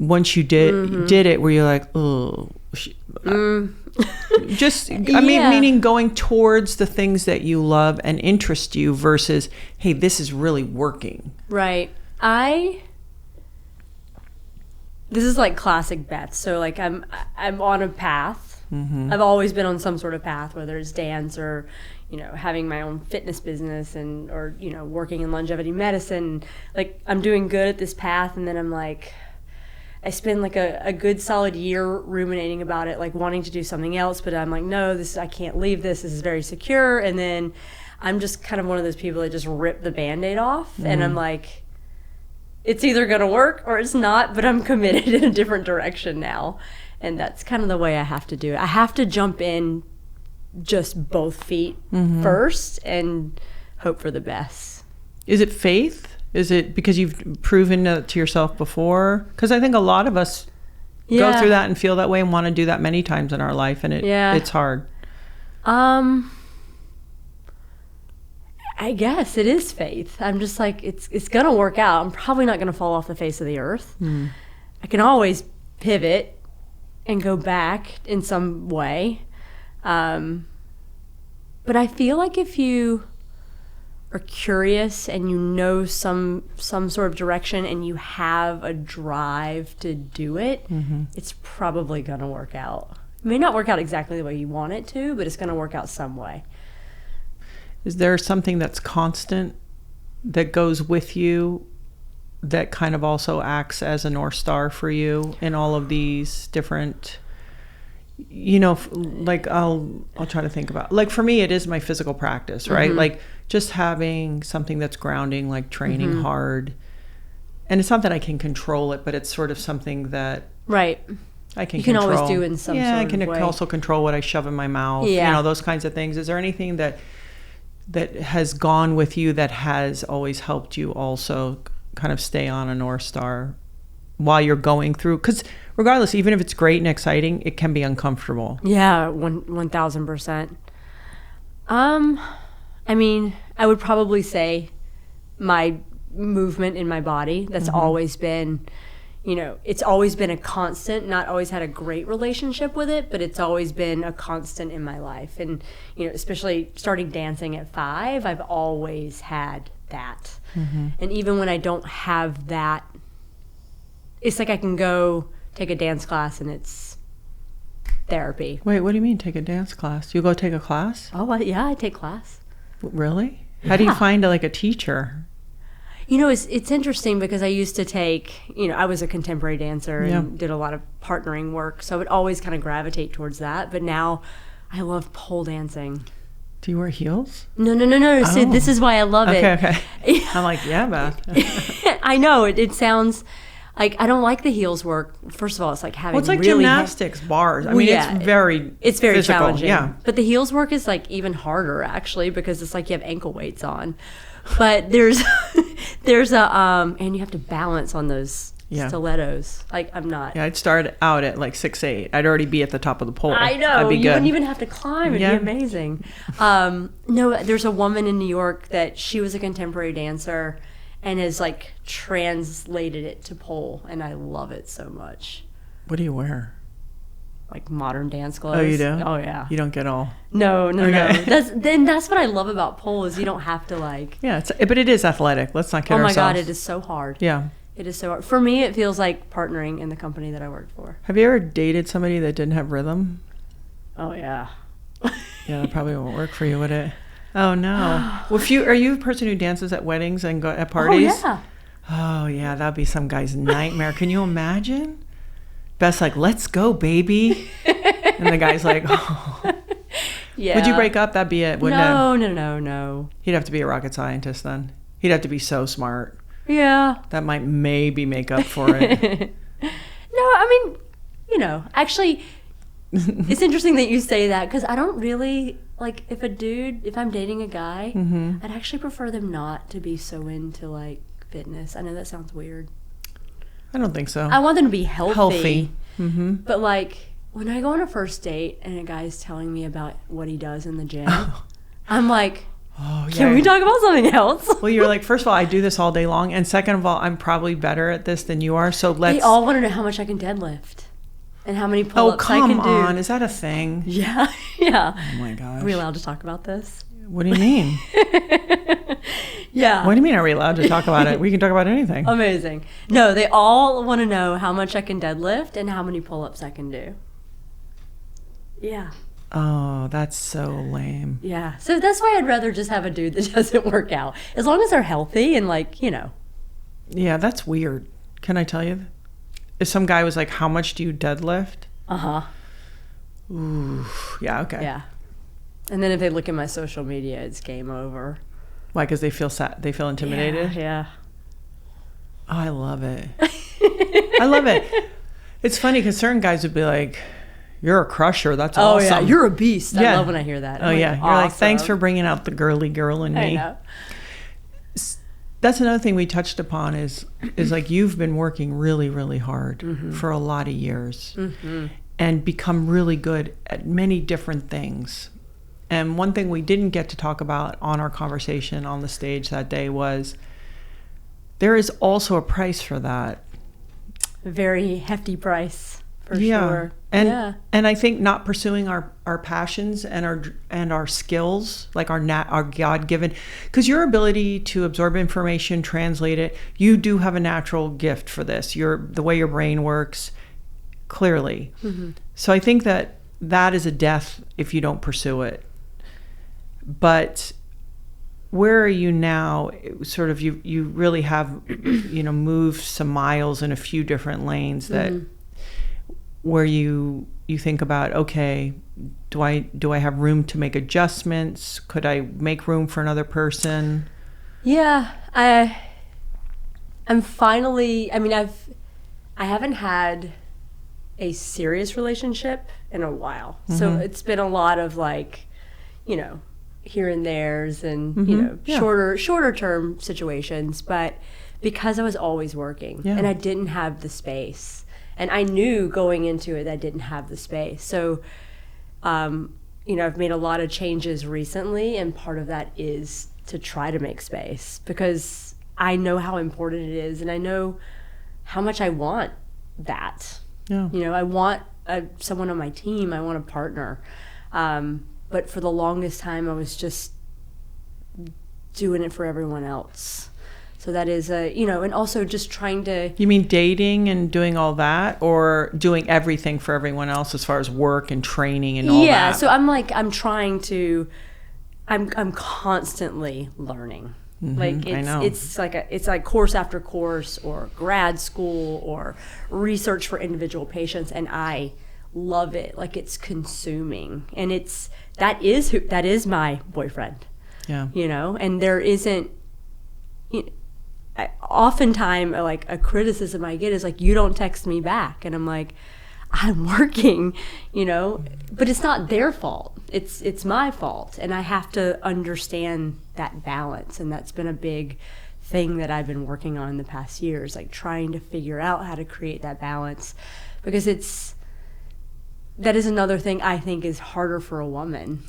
once you did it, were you like, oh, just meaning going towards the things that you love and interest you versus, hey, this is really working. Right. This is like classic Beth. So like I'm on a path. I've always been on some sort of path, whether it's dance or, having my own fitness business or working in longevity medicine. Like I'm doing good at this path, and then I'm like, I spend like a good solid year ruminating about it, like wanting to do something else, but I'm like, no, I can't leave this. This is very secure. And then I'm just kind of one of those people that just rip the Band-Aid off. And I'm like, it's either going to work or it's not, but I'm committed in a different direction now. And that's kind of the way I have to do it. I have to jump in just both feet first and hope for the best. Is it faith? Is it because you've proven it to yourself before? Because I think a lot of us go through that and feel that way and want to do that many times in our life, and it's hard. I guess it is faith. I'm just like, it's gonna work out. I'm probably not gonna fall off the face of the earth. I can always pivot and go back in some way. But I feel like if you are curious and you know some sort of direction and you have a drive to do it, it's probably gonna work out. It may not work out exactly the way you want it to, but it's gonna work out some way. Is there something that's constant that goes with you that kind of also acts as a North Star for you in all of these different, like I'll try to think about, like for me, it is my physical practice, right? Like just having something that's grounding, like training hard. And it's not that I can control it, but it's sort of something that right. I can you can control. always do in some sort I of can way. also control what I shove in my mouth, those kinds of things. Is there anything that has gone with you that has always helped you also kind of stay on a North Star while you're going through? Because regardless, even if it's great and exciting, it can be uncomfortable. Yeah, 1,000%. I mean, I would probably say my movement in my body, that's always been, it's always been a constant, not always had a great relationship with it, but it's always been a constant in my life. And, especially starting dancing at 5, I've always had that. And even when I don't have that, it's like I can go take a dance class and it's therapy. Wait, what do you mean take a dance class? You go take a class? Oh, yeah, I take class. Really? How do you find a teacher? It's interesting because I used to take, I was a contemporary dancer and did a lot of partnering work. So I would always kind of gravitate towards that. But now I love pole dancing. Do you wear heels? No. Oh. So this is why I love it. Okay. I'm like, yeah, Beth. I know. It sounds like I don't like the heels work. First of all, it's like having it's like really gymnastics, bars. I mean, it's very physical. challenging. Yeah. But the heels work is like even harder actually because it's like you have ankle weights on. But there's and you have to balance on those stilettos. Like I'm not. Yeah, I'd start out at like 6'8". I'd already be at the top of the pole. I know. I'd be You good. wouldn't even have to climb. It'd be amazing. No, there's a woman in New York that she was a contemporary dancer and has like translated it to pole, and I love it so much. What do you wear? Like modern dance clothes. Oh, you do? Oh, yeah. You don't get all. No. Okay. That's what I love about pole is you don't have to like. Yeah, but it is athletic. Let's not kid ourselves. Oh my God, it is so hard. Yeah. It is so hard. For me, it feels like partnering in the company that I worked for. Have you ever dated somebody that didn't have rhythm? Oh yeah. Yeah, that probably won't work for you, would it? Oh no. Well, are you a person who dances at weddings and at parties? Oh yeah. Oh yeah, that'd be some guy's nightmare. Can you imagine? Beth's like, let's go, baby. And the guy's like, oh. Yeah. Would you break up? That'd be it, wouldn't it? No. He'd have to be a rocket scientist then. He'd have to be so smart. Yeah. That might maybe make up for it. No, I mean, actually, it's interesting that you say that because I don't really, like, if I'm dating a guy, I'd actually prefer them not to be so into, like, fitness. I know that sounds weird. I don't think so. I want them to be healthy. Mm-hmm. But, like, when I go on a first date and a guy's telling me about what he does in the gym, I'm like, oh, yeah. can we talk about something else? Well, you're like, first of all, I do this all day long. And second of all, I'm probably better at this than you are. So let's. They all want to know how much I can deadlift and how many pull-ups I come can do. on. Is that a thing? Yeah. Oh, my gosh. Are we allowed to talk about this? What do you mean? Yeah. What do you mean, are we allowed to talk about it? We can talk about anything. Amazing. No, they all want to know how much I can deadlift and how many pull-ups I can do. Yeah. Oh, that's so lame. Yeah. So that's why I'd rather just have a dude that doesn't work out. As long as they're healthy and like, Yeah, that's weird. Can I tell you? If some guy was like, how much do you deadlift? Uh-huh. Ooh. Yeah, okay. Yeah. And then if they look at my social media, it's game over. Why? Because they feel they feel intimidated? Yeah. Oh, I love it. I love it. It's funny because certain guys would be like, you're a crusher. That's awesome. Oh, yeah. You're a beast. Yeah. I love when I hear that. Oh, yeah. You're like, thanks awesome. for bringing out the girly girl in me. I know. That's another thing we touched upon is like you've been working really, really hard for a lot of years and become really good at many different things. And one thing we didn't get to talk about on our conversation on the stage that day was there is also a price for that. A very hefty price, for sure. And I think not pursuing our passions and our skills, like our God-given, because your ability to absorb information, translate it, you do have a natural gift for this. The way your brain works, clearly. So I think that is a death if you don't pursue it. But where are you now? Sort of you really have, moved some miles in a few different lanes that where you think about, okay, do I have room to make adjustments? Could I make room for another person? Yeah, I'm finally, I haven't had a serious relationship in a while. So it's been a lot of like, here and there's and, shorter term situations. But because I was always working and I didn't have the space, and I knew going into it I didn't have the space. So, I've made a lot of changes recently, and part of that is to try to make space because I know how important it is, and I know how much I want that. Yeah. I want someone on my team. I want a partner. But for the longest time, I was just doing it for everyone else. So that is and also just trying to... You mean dating and doing all that, or doing everything for everyone else as far as work and training and all that? Yeah, so I'm constantly learning. Like it's like course after course or grad school or research for individual patients, and I love it. Like it's consuming, and that is my boyfriend. Yeah, and there isn't. Oftentimes, like a criticism I get is like, you don't text me back, and I'm like, I'm working, but it's not their fault. It's my fault, and I have to understand that balance, and that's been a big thing that I've been working on in the past years, like trying to figure out how to create that balance, because that is another thing I think is harder for a woman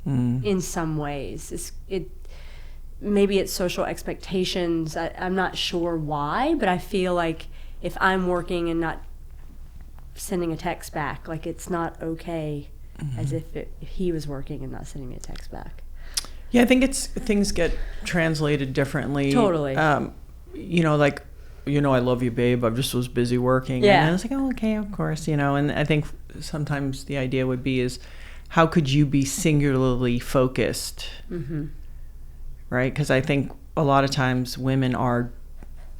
in some ways. Maybe it's social expectations. I'm not sure why, but I feel like if I'm working and not sending a text back, like it's not okay as if he was working and not sending me a text back. Yeah, I think things get translated differently. Totally. I love you, babe. I just was busy working. Yeah. And I was like, oh, okay, of course, and I think sometimes the idea would be is how could you be singularly focused? Right? Because I think a lot of times women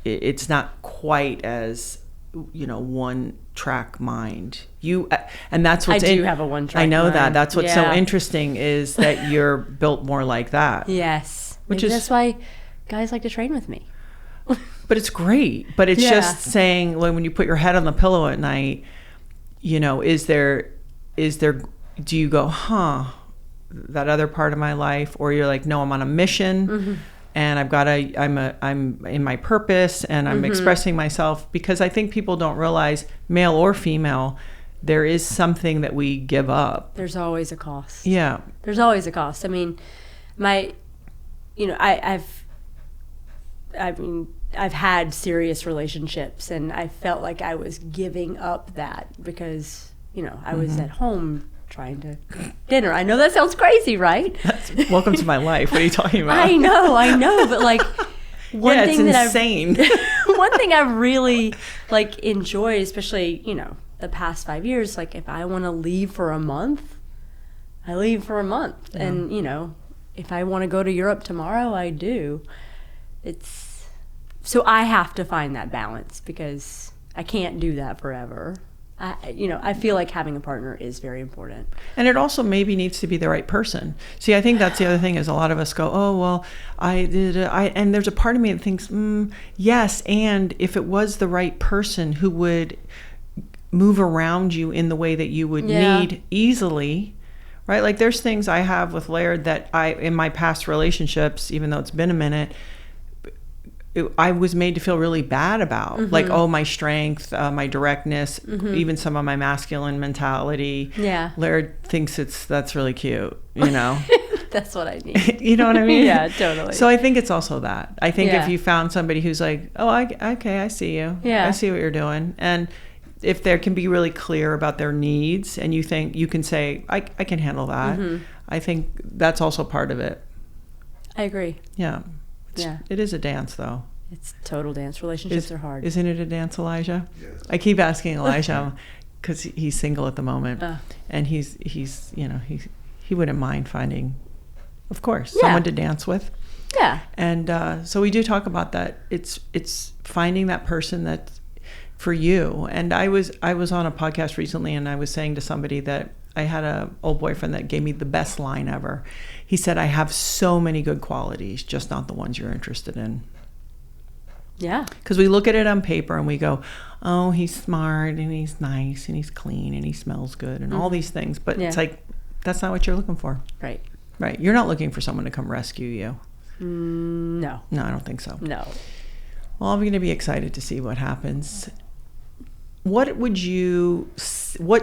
it's not quite as, one track mind. And that's what's I do have a one track mind. I know that. That's what's so interesting is that you're built more like that. Yes. That's why guys like to train with me. But it's great. But it's just saying, when you put your head on the pillow at night, is there do you go, that other part of my life, or you're like, no, I'm on a mission and I'm in my purpose and I'm expressing myself, because I think people don't realize, male or female, there is something that we give up. There's always a cost. Yeah. There's always a cost. I mean, I've had serious relationships, and I felt like I was giving up that because, I was at home trying to cook dinner. I know that sounds crazy, right? Welcome to my life. What are you talking about? I know, but like one thing insane. One thing I really enjoy, especially, the past 5 years, like if I want to leave for a month, I leave for a month. Yeah. And, if I want to go to Europe tomorrow, I do. So I have to find that balance because I can't do that forever. I feel like having a partner is very important. And it also maybe needs to be the right person. See, I think that's the other thing is a lot of us go, oh, well, and there's a part of me that thinks, yes, and if it was the right person who would move around you in the way that you would need easily, right? Like there's things I have with Laird that in my past relationships, even though it's been a minute, I was made to feel really bad about, like, oh, my strength, my directness, even some of my masculine mentality. Yeah. Laird thinks that's really cute, you know. That's what I need. You know what I mean? Yeah, totally. So I think it's also that. I think Yeah. if you found somebody who's like, oh, okay, I see you. Yeah. I see what you're doing. And if they can be really clear about their needs, and you think you can say, I can handle that. I think that's also part of it. I agree. Yeah. Yeah. It is a dance, though. It's total dance. Relationships are hard. Isn't it a dance, Elijah? Yes. I keep asking Elijah because he's single at the moment, and he's you know, he wouldn't mind finding, of course, someone to dance with. Yeah. And so we do talk about that. It's finding that person that's for you. And I was on a podcast recently, and I was saying to somebody that I had a old boyfriend that gave me the best line ever. He said, I have so many good qualities, just not the ones you're interested in. Yeah. Because we look at it on paper and we go, oh, he's smart and he's nice and he's clean and he smells good and all these things. But it's like, that's not what you're looking for. Right. Right. You're not looking for someone to come rescue you. No. No, I don't think so. No. Well, I'm going to be excited to see what happens. What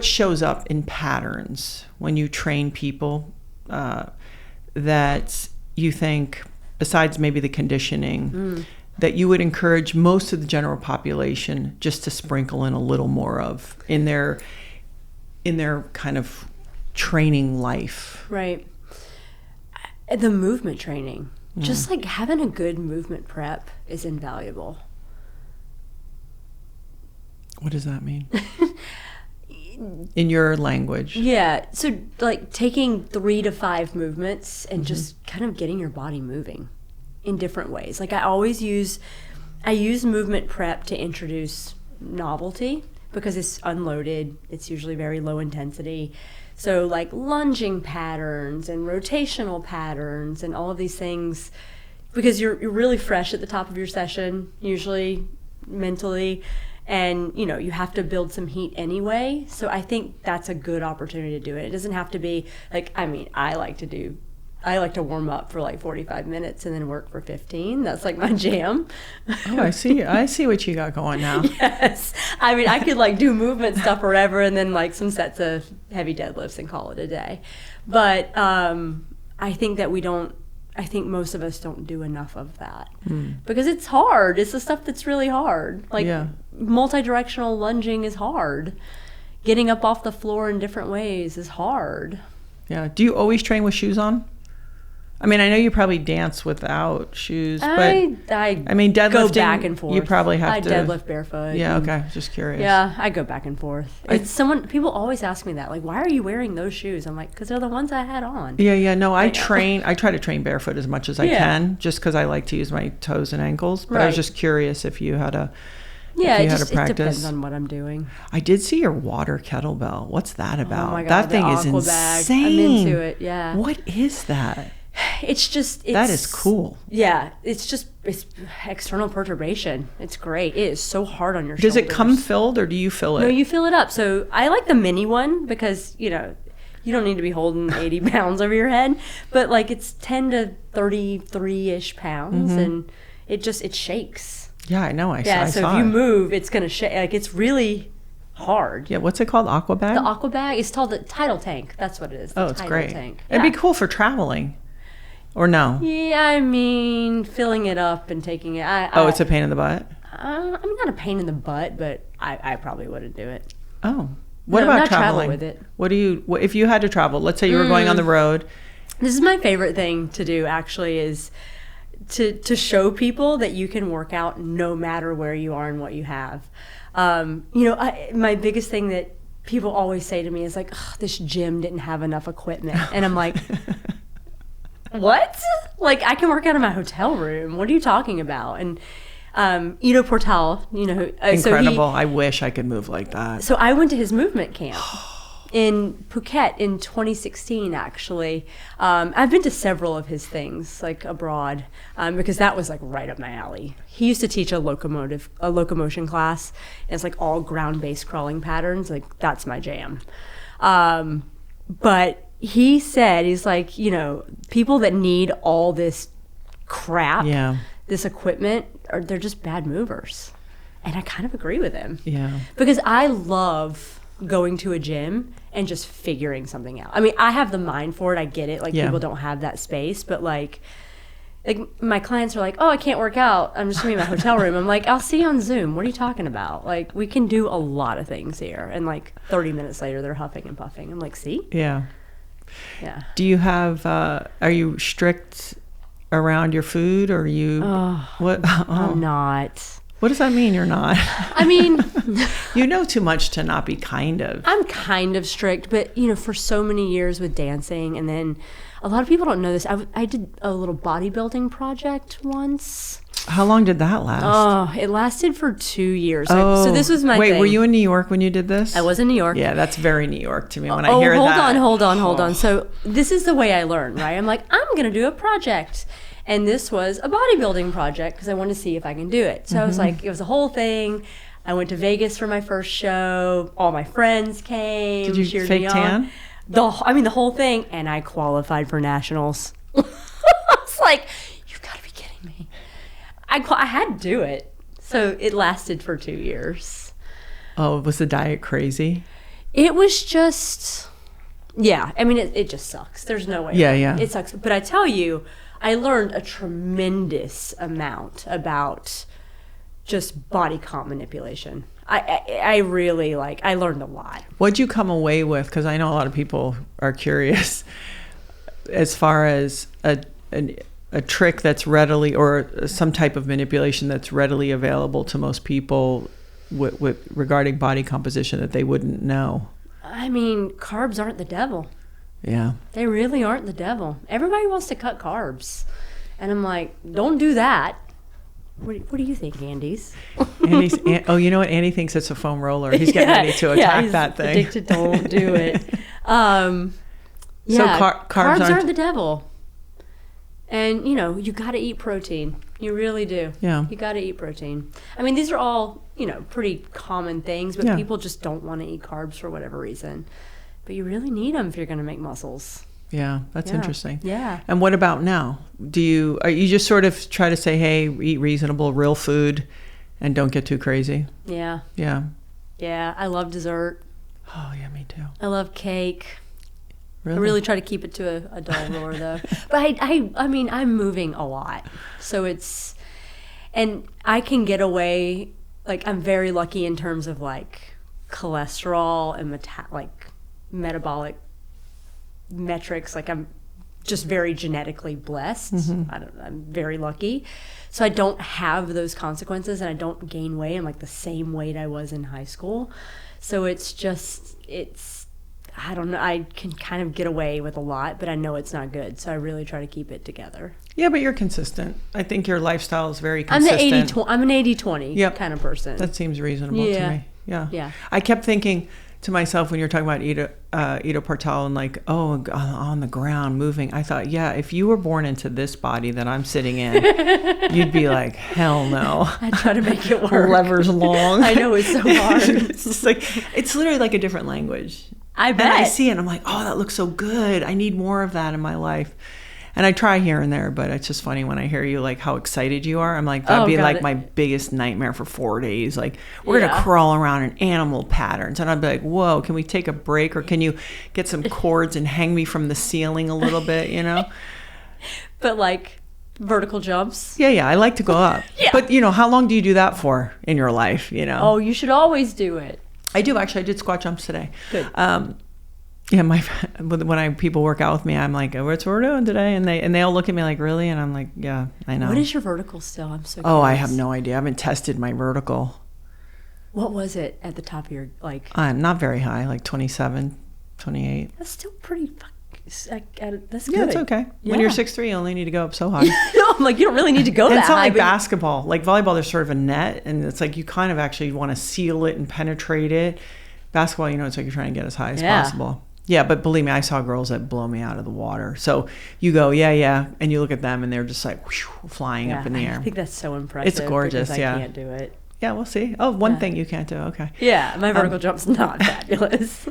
shows up in patterns when you train people that you think, besides maybe the conditioning, that you would encourage most of the general population just to sprinkle in a little more of in their kind of training life? Right. The movement training. Just like having a good movement prep is invaluable. What does that mean? In your language? Yeah. So like taking 3 to 5 movements and just kind of getting your body moving in different ways. Like I use movement prep to introduce novelty because it's unloaded. It's usually very low intensity. So like lunging patterns and rotational patterns and all of these things, because you're really fresh at the top of your session, usually mentally, and you have to build some heat anyway. So I think that's a good opportunity to do it. It doesn't have to be like, I like to warm up for like 45 minutes and then work for 15. That's like my jam. Oh, I see what you got going now. Yes. I could like do movement stuff forever and then like some sets of heavy deadlifts and call it a day. But I think that I think most of us don't do enough of that because it's hard. It's the stuff that's really hard. Like multi-directional lunging is hard. Getting up off the floor in different ways is hard. Yeah. Do you always train with shoes on? I mean, I know you probably dance without shoes, but I mean, deadlifting, go back and forth. You probably have to deadlift barefoot. Yeah, okay. Just curious. Yeah, I go back and forth. People always ask me that, like, why are you wearing those shoes? I'm like, because they're the ones I had on. Yeah. No, I try to train barefoot as much as I can, just because I like to use my toes and ankles. But I was just curious if you had a it depends on what I'm doing. I did see your water kettlebell. What's that about? Oh my God, that thing is insane. I'm into it. Yeah. What is that? That is cool. Yeah, it's external perturbation. It's great. It is so hard on your Does shoulders. it come filled or do you fill it? No, you fill it up. So I like the mini one because, you don't need to be holding 80 pounds over your head, but like it's 10 to 33-ish pounds and it shakes. Yeah, I know. I so saw if you it. move, it's going to shake. Like it's really hard. Yeah, what's it called? Aqua bag? The aqua bag is called the tidal tank. That's what it is. It's great. Tank. It'd be cool for traveling. Or no? Yeah, filling it up and taking it. It's a pain in the butt? Not a pain in the butt, but I probably wouldn't do it. Oh. What about not traveling? travel with it. If you had to travel, let's say you were going on the road. This is my favorite thing to do, actually, is to show people that you can work out no matter where you are and what you have. My biggest thing that people always say to me is like, this gym didn't have enough equipment. And I'm like... What? Like, I can work out in my hotel room. What are you talking about? And Ido Portal, Incredible. I wish I could move like that. So I went to his movement camp in Phuket in 2016, actually. I've been to several of his things, like abroad, because that was like right up my alley. He used to teach a locomotion class, and it's like all ground-based crawling patterns. Like, that's my jam. But he said, he's like, people that need all this crap, this equipment, they're just bad movers. And I kind of agree with him. Yeah. Because I love going to a gym and just figuring something out. I mean, I have the mind for it. I get it. Like, people don't have that space. But, like my clients are like, oh, I can't work out. I'm just going to be in my hotel room. I'm like, I'll see you on Zoom. What are you talking about? Like, we can do a lot of things here. And, like, 30 minutes later, they're huffing and puffing. I'm like, see? Yeah. Yeah. Do you have, are you strict around your food, or are you, what? I'm not. What does that mean, you're not? I mean, you know too much to not be kind of. I'm kind of strict, but, you know, for so many years with dancing, and then a lot of people don't know this. I did a little bodybuilding project once. How long did that last? Oh, it lasted for 2 years. So this was my Wait, thing. were you in New York when you did this? I was in New York. Yeah, that's very New York to me when I hear hold that. Hold on. So this is the way I learned, right? I'm like, I'm going to do a project. And this was a bodybuilding project because I wanted to see if I can do it. So I was like, it was a whole thing. I went to Vegas for my first show. All my friends came. Did you cheered fake me tan? On. The whole thing. And I qualified for nationals. I was like, you've got to be kidding me. I had to do it. So it lasted for 2 years. Oh, was the diet crazy? It was just, yeah. I mean, it just sucks. There's no way. Yeah. It sucks. But I tell you, I learned a tremendous amount about just body comp manipulation. I really, I learned a lot. What'd you come away with? Because I know a lot of people are curious as far as a trick that's readily, or some type of manipulation that's readily available to most people with regarding body composition that they wouldn't know. I mean, carbs aren't the devil. Yeah. They really aren't the devil. Everybody wants to cut carbs. And I'm like, don't do that. What do you think, Andy's? You know what? Andy thinks it's a foam roller. He's getting ready to attack that thing. Addicted, don't do it. So carbs aren't the devil. And, you know, you got to eat protein. You really do. Yeah. You got to eat protein. I mean, these are all, you know, pretty common things, but people just don't want to eat carbs for whatever reason. But you really need them if you're going to make muscles. Yeah, that's interesting. Yeah. And what about now? Are you just sort of try to say, hey, eat reasonable, real food and don't get too crazy? Yeah. Yeah. Yeah, I love dessert. Oh, yeah, me too. I love cake. Really? I really try to keep it to a dull roar, though. But I mean, I'm moving a lot. So and I can get away, I'm very lucky in terms of, cholesterol and metabolic metrics. I'm just very genetically blessed. Mm-hmm. I'm very lucky. So I don't have those consequences, and I don't gain weight. I'm the same weight I was in high school. So I don't know. I can kind of get away with a lot, but I know it's not good. So I really try to keep it together. Yeah, but you're consistent. I think your lifestyle is very consistent. I'm an 80-20 kind of person. That seems reasonable to me. Yeah. Yeah. I kept thinking to myself when you're talking about Ido Portal and on the ground moving, I thought, yeah, if you were born into this body that I'm sitting in, you'd be like, hell no. I try to make it work. Levers long. I know, it's so hard. It's literally like a different language. I bet. And I see it and I'm like, oh, that looks so good. I need more of that in my life. And I try here and there, but it's just funny when I hear you, how excited you are. I'm like, that'd be my biggest nightmare for 4 days. We're going to crawl around in animal patterns. And I'd be like, whoa, can we take a break? Or can you get some cords and hang me from the ceiling a little bit, But vertical jumps? Yeah, I like to go up. Yeah. But, how long do you do that for in your life, Oh, you should always do it. I do, actually. I did squat jumps today. Good. Yeah, when people work out with me, I'm like, what's we're doing today? And they all look at me like, really? And I'm like, yeah, I know. What is your vertical still? I'm so curious. Oh, I have no idea. I haven't tested my vertical. What was it at the top of your, not very high, 27, 28. That's still pretty that's good. Yeah, it's okay. Yeah. When you're 6'3", you only need to go up so high. No, I'm like, you don't really need to go that high. It's not like basketball. Like volleyball, there's sort of a net, and it's like you kind of actually want to seal it and penetrate it. Basketball, it's like you're trying to get as high as possible. Yeah, but believe me, I saw girls that blow me out of the water. So you go, yeah, and you look at them, and they're just flying up in the air. I think that's so impressive. It's gorgeous, I can't do it. Yeah, we'll see. Oh, one thing you can't do, okay. Yeah, my vertical jump's not fabulous.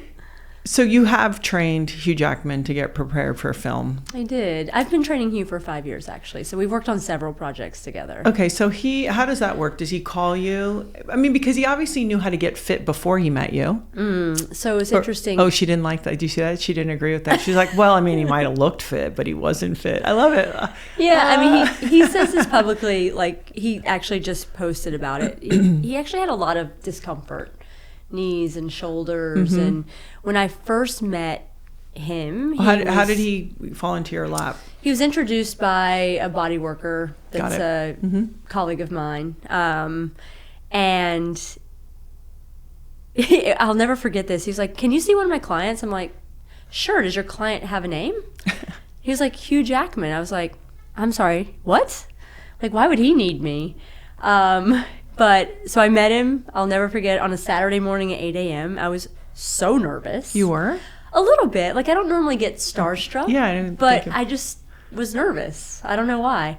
So you have trained Hugh Jackman to get prepared for film. I did. I've been training Hugh for 5 years, actually. So we've worked on several projects together. Okay, so how does that work? Does he call you? I mean, because he obviously knew how to get fit before he met you. So it's interesting. Oh, she didn't like that. Do you see that? She didn't agree with that. She's like, well, I mean, he might have looked fit, but he wasn't fit. I love it. Yeah, I mean, he says this publicly. Like, he actually just posted about it. He actually had a lot of discomfort, knees and shoulders. And when I first met him, how did he fall into your lap? He was introduced by a body worker that's a colleague of mine. And I'll never forget this. He's like, can you see one of my clients? I'm like, sure. Does your client have a name? He was like, Hugh Jackman. I was like, I'm sorry, what? Like, why would he need me? But so I met him, I'll never forget, on a Saturday morning at 8 a.m. I was so nervous. You were? A little bit. Like, I don't normally get starstruck. Yeah, but I just was nervous. I don't know why.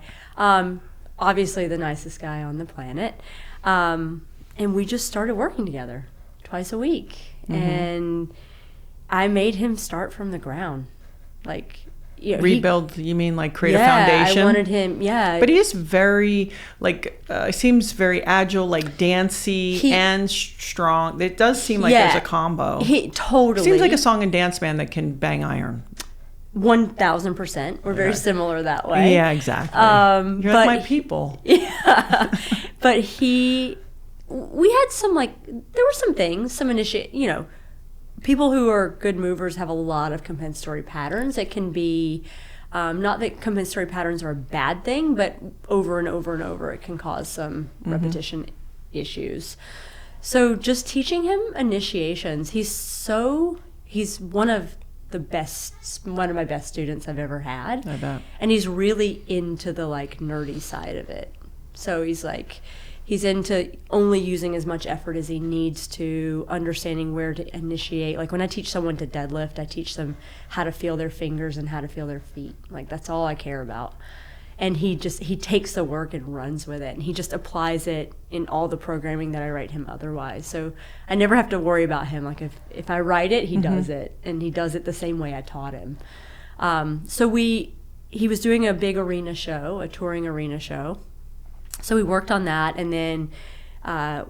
Obviously the nicest guy on the planet. And we just started working together twice a week. And I made him start from the ground. Like, you know, rebuild, you mean like create a foundation? I wanted him, But he is very, like, seems very agile, like dancey and strong. It does seem like there's a combo. He totally. Seems like a song and dance man that can bang iron. 1000%. We're very similar that way. Yeah, exactly. You're like my people. Yeah. But we had some, like, there were some things, some people who are good movers have a lot of compensatory patterns. It can be, not that compensatory patterns are a bad thing, but over and over and over, it can cause some repetition issues. So just teaching him initiations, he's one of my best students I've ever had. I bet. And he's really into the, like, nerdy side of it. So he's into only using as much effort as he needs to, understanding where to initiate. Like, when I teach someone to deadlift, I teach them how to feel their fingers and how to feel their feet. Like, that's all I care about. And he takes the work and runs with it. And he just applies it in all the programming that I write him otherwise. So I never have to worry about him. Like, if I write it, he does it. And he does it the same way I taught him. So he was doing a big arena show, a touring arena show. So we worked on that, and then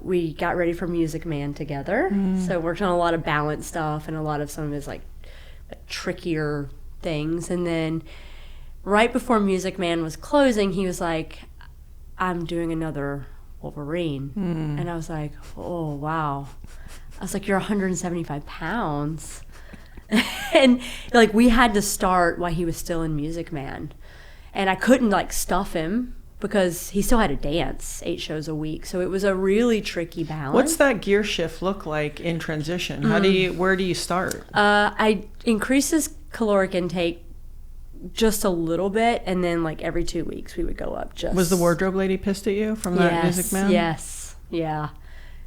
we got ready for Music Man together. So worked on a lot of balance stuff and a lot of some of his, like, trickier things. And then right before Music Man was closing, he was like, I'm doing another Wolverine. And I was like, oh, wow. I was like, you're 175 pounds. And, like, we had to start while he was still in Music Man. And I couldn't, like, stuff him, because he still had to dance 8 shows a week. So it was a really tricky balance. What's that gear shift look like in transition? Where do you start? I increased his caloric intake just a little bit, and then, like, every 2 weeks we would go up just. Was the wardrobe lady pissed at you from that Music Man? Yes. Yeah.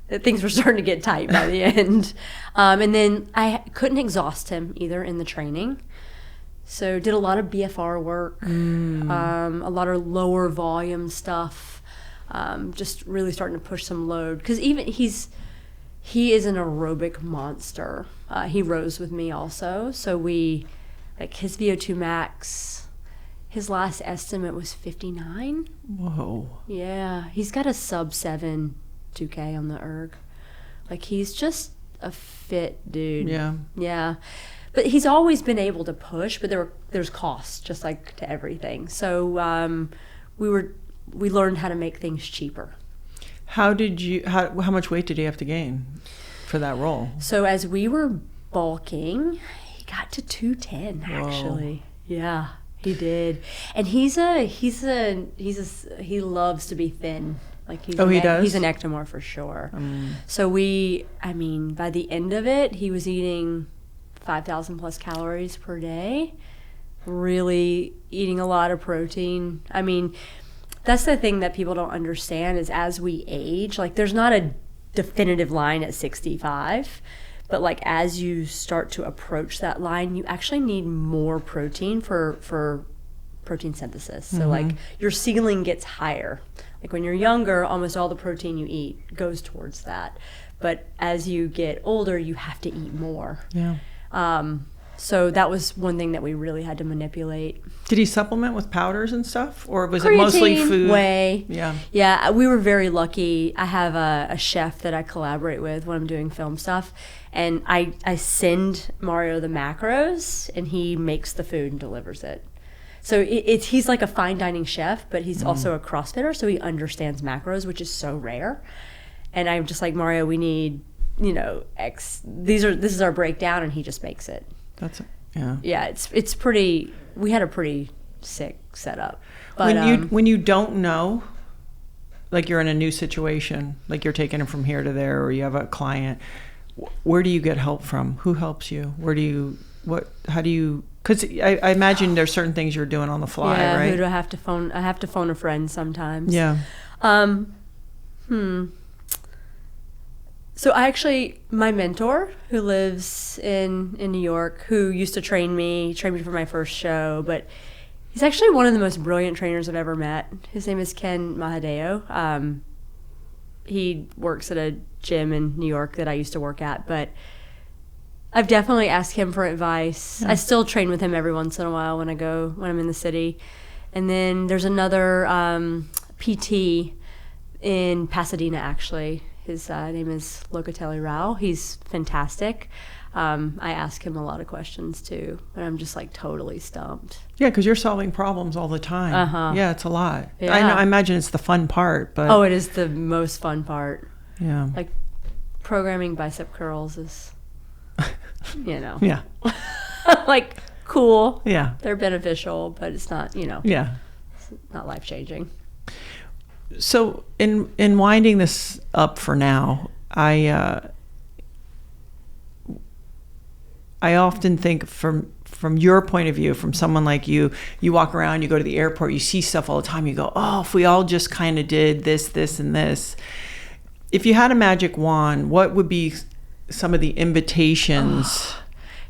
Things were starting to get tight by the end. And then I couldn't exhaust him either in the training. So did a lot of BFR work, a lot of lower volume stuff, just really starting to push some load. Because even he is an aerobic monster. He rows with me also. So his VO2 max, his last estimate was 59. Whoa. Yeah, he's got a sub 7 2K on the erg. Like, he's just a fit dude. Yeah. Yeah. But he's always been able to push, but there's costs, just like to everything. So we learned how to make things cheaper. How much weight did he have to gain for that role? So as we were bulking, he got to 210 actually. Whoa. Yeah, he did. And he loves to be thin. Like, he does? He's an ectomorph for sure. So by the end of it, he was eating 5,000 plus calories per day, really eating a lot of protein. I mean, that's the thing that people don't understand is as we age, like, there's not a definitive line at 65, but, like, as you start to approach that line, you actually need more protein for protein synthesis. So, like, your ceiling gets higher. Like, when you're younger, almost all the protein you eat goes towards that. But as you get older, you have to eat more. Yeah. So that was one thing that we really had to manipulate. Did he supplement with powders and stuff, or was it mostly Creatine, food? Whey. Yeah. We were very lucky. I have a chef that I collaborate with when I'm doing film stuff, and I send Mario the macros, and he makes the food and delivers it. So he's like a fine dining chef, but he's also a CrossFitter, so he understands macros, which is so rare. And I'm just like, Mario, we need, X. This is our breakdown, and he just makes it. Yeah, it's pretty. We had a pretty sick setup. But when you don't know, like you're in a new situation, like you're taking it from here to there, or you have a client, where do you get help from? Who helps you? How do you? Because I imagine there's certain things you're doing on the fly, right? Who do I have to phone? I have to phone a friend sometimes. Yeah. So my mentor who lives in New York, who used to train me for my first show, but he's actually one of the most brilliant trainers I've ever met. His name is Ken Mahadeo. He works at a gym in New York that I used to work at, but I've definitely asked him for advice. Yeah. I still train with him every once in a while when I'm in the city. And then there's another PT in Pasadena, actually. His name is Locatelli Rao. He's fantastic. I ask him a lot of questions too, but I'm just like totally stumped. Yeah, because you're solving problems all the time. Uh-huh. Yeah, it's a lot. Yeah. I imagine it's the fun part, but it is the most fun part. Yeah, like programming bicep curls is, yeah, like cool. Yeah, they're beneficial, but it's not, yeah, it's not life changing. So in winding this up for now, I often think from your point of view, from someone like you walk around, you go to the airport, you see stuff all the time, you go, oh, if we all just kind of did this, and this. If you had a magic wand, what would be some of the invitations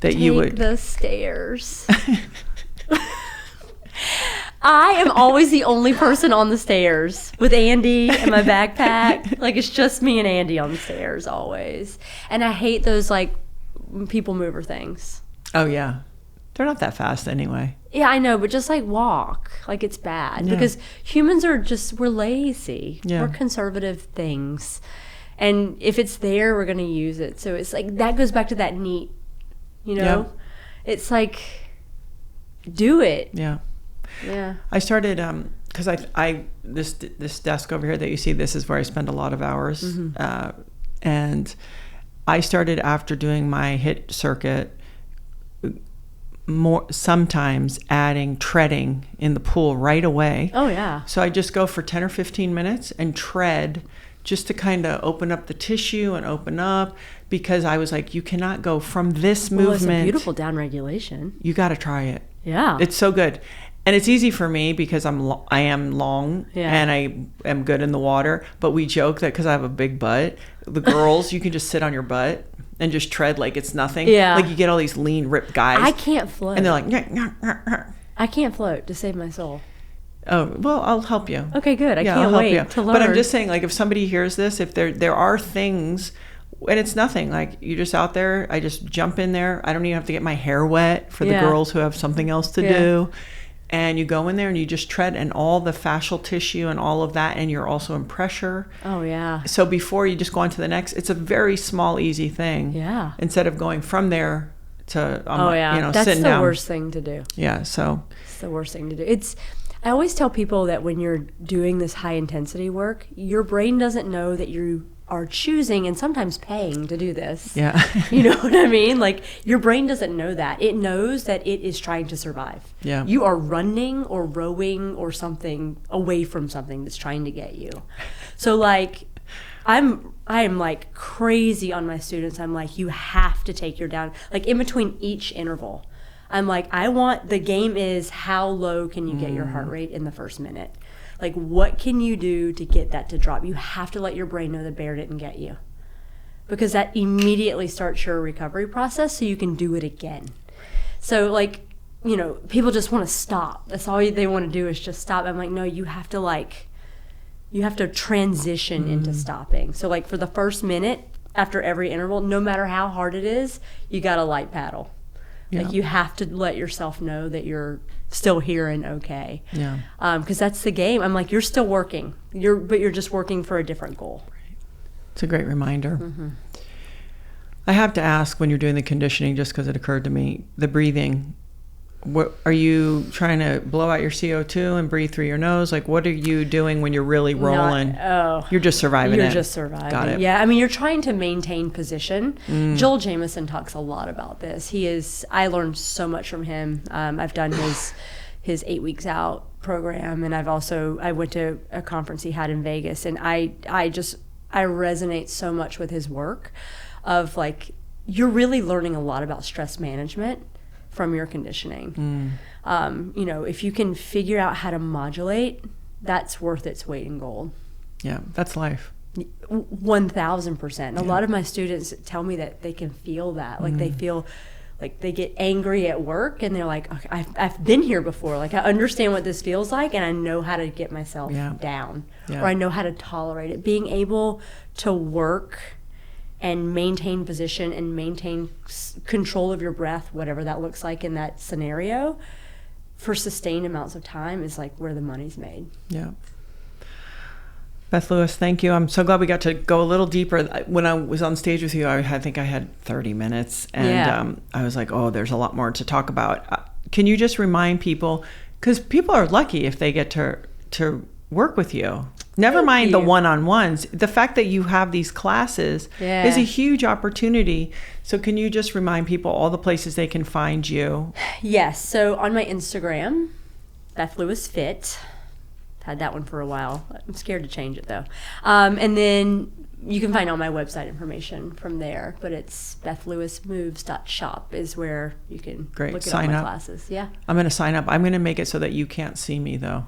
that you would... Take the stairs. I am always the only person on the stairs with Andy and my backpack. Like, it's just me and Andy on the stairs always. And I hate those, like, people mover things. Oh, yeah. They're not that fast anyway. Yeah, I know, but just, like, walk. Like, it's bad. Yeah. Because humans are we're lazy. Yeah. We're conservative things. And if it's there, we're going to use it. So it's like, that goes back to that neat, Yeah. It's like, do it. Yeah. Yeah. I started because this desk over here that you see, this is where I spend a lot of hours. Mm-hmm. And I started, after doing my HIIT circuit, sometimes adding treading in the pool right away. Oh yeah. So I just go for 10 or 15 minutes and tread, just to kind of open up the tissue and open up, because I was like, you cannot go from this movement. It's a beautiful down regulation. You got to try it. Yeah. It's so good. And it's easy for me because I am long, yeah. and I am good in the water. But we joke that because I have a big butt, the girls, you can just sit on your butt and just tread like it's nothing. Yeah. Like you get all these lean, ripped guys. I can't float. And they're like, I can't float to save my soul. Oh, well, I'll help you. Okay, good. I can't wait to learn. But I'm just saying, like, if somebody hears this, if there are things, and it's nothing, like, you're just out there, I just jump in there. I don't even have to get my hair wet for the girls who have something else to do. And you go in there and you just tread, and all the fascial tissue and all of that, and you're also in pressure. Oh, yeah. So before you just go on to the next, it's a very small, easy thing. Yeah. Instead of going from there to, That's sitting down. The worst thing to do. Yeah, so. It's the worst thing to do. I always tell people that when you're doing this high intensity work, your brain doesn't know that you are choosing and sometimes paying to do this. Yeah. You know what I mean? Like, your brain doesn't know that. It knows that it is trying to survive. Yeah. You are running or rowing or something away from something that's trying to get you. So, like, I am like crazy on my students. I'm like, you have to take your down, like, in between each interval. I'm like, the game is how low can you get your heart rate in the first minute? Like, what can you do to get that to drop? You have to let your brain know the bear didn't get you, because that immediately starts your recovery process so you can do it again. So, like, people just want to stop. That's all they want to do is just stop. I'm like, no, you have to transition into stopping. So, like, for the first minute after every interval, no matter how hard it is, you got to light paddle. Yeah. Like you have to let yourself know that you're still here and okay. Yeah. Because that's the game. I'm like, you're still working. But you're just working for a different goal. It's a great reminder. Mm-hmm. I have to ask, when you're doing the conditioning, just because it occurred to me, the breathing, what are you trying to blow out your CO2 and breathe through your nose? Like, what are you doing when you're really rolling? You're just surviving. You're just surviving. Got it. Yeah, I mean, you're trying to maintain position. Joel Jameson talks a lot about this. I learned so much from him. I've done his 8 weeks out program, and I went to a conference he had in Vegas, and I resonate so much with his work of like, you're really learning a lot about stress management from your conditioning. If you can figure out how to modulate, that's worth its weight in gold. Yeah, that's life. 1,000%. A lot of my students tell me that they can feel that. Like they feel like they get angry at work and they're like, okay, I've been here before. Like I understand what this feels like and I know how to get myself down. Yeah. Or I know how to tolerate it. Being able to work and maintain position and maintain control of your breath, whatever that looks like in that scenario, for sustained amounts of time is like where the money's made. Yeah. Beth Lewis, thank you. I'm so glad we got to go a little deeper. When I was on stage with you, I think I had 30 minutes, and I was like, oh, there's a lot more to talk about. Can you just remind people, because people are lucky if they get to work with you. Never mind the one-on-ones. The fact that you have these classes is a huge opportunity. So can you just remind people all the places they can find you? Yes. So on my Instagram, Beth Lewis Fit. Had that one for a while. I'm scared to change it though. And then you can find all my website information from there. But it's bethlewismoves.shop is where you can look at all my classes. Yeah. I'm going to sign up. I'm going to make it so that you can't see me though.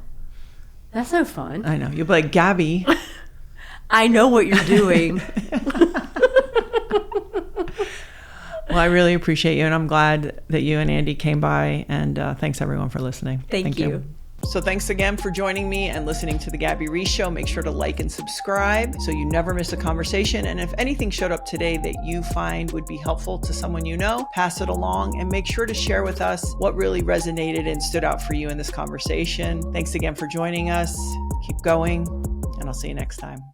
That's no fun. I know. You'll be like, Gabby. I know what you're doing. Well, I really appreciate you, and I'm glad that you and Andy came by, and thanks everyone for listening. Thank you. So thanks again for joining me and listening to the Gabby Reece Show. Make sure to like and subscribe so you never miss a conversation. And if anything showed up today that you find would be helpful to someone you know, pass it along and make sure to share with us what really resonated and stood out for you in this conversation. Thanks again for joining us. Keep going, and I'll see you next time.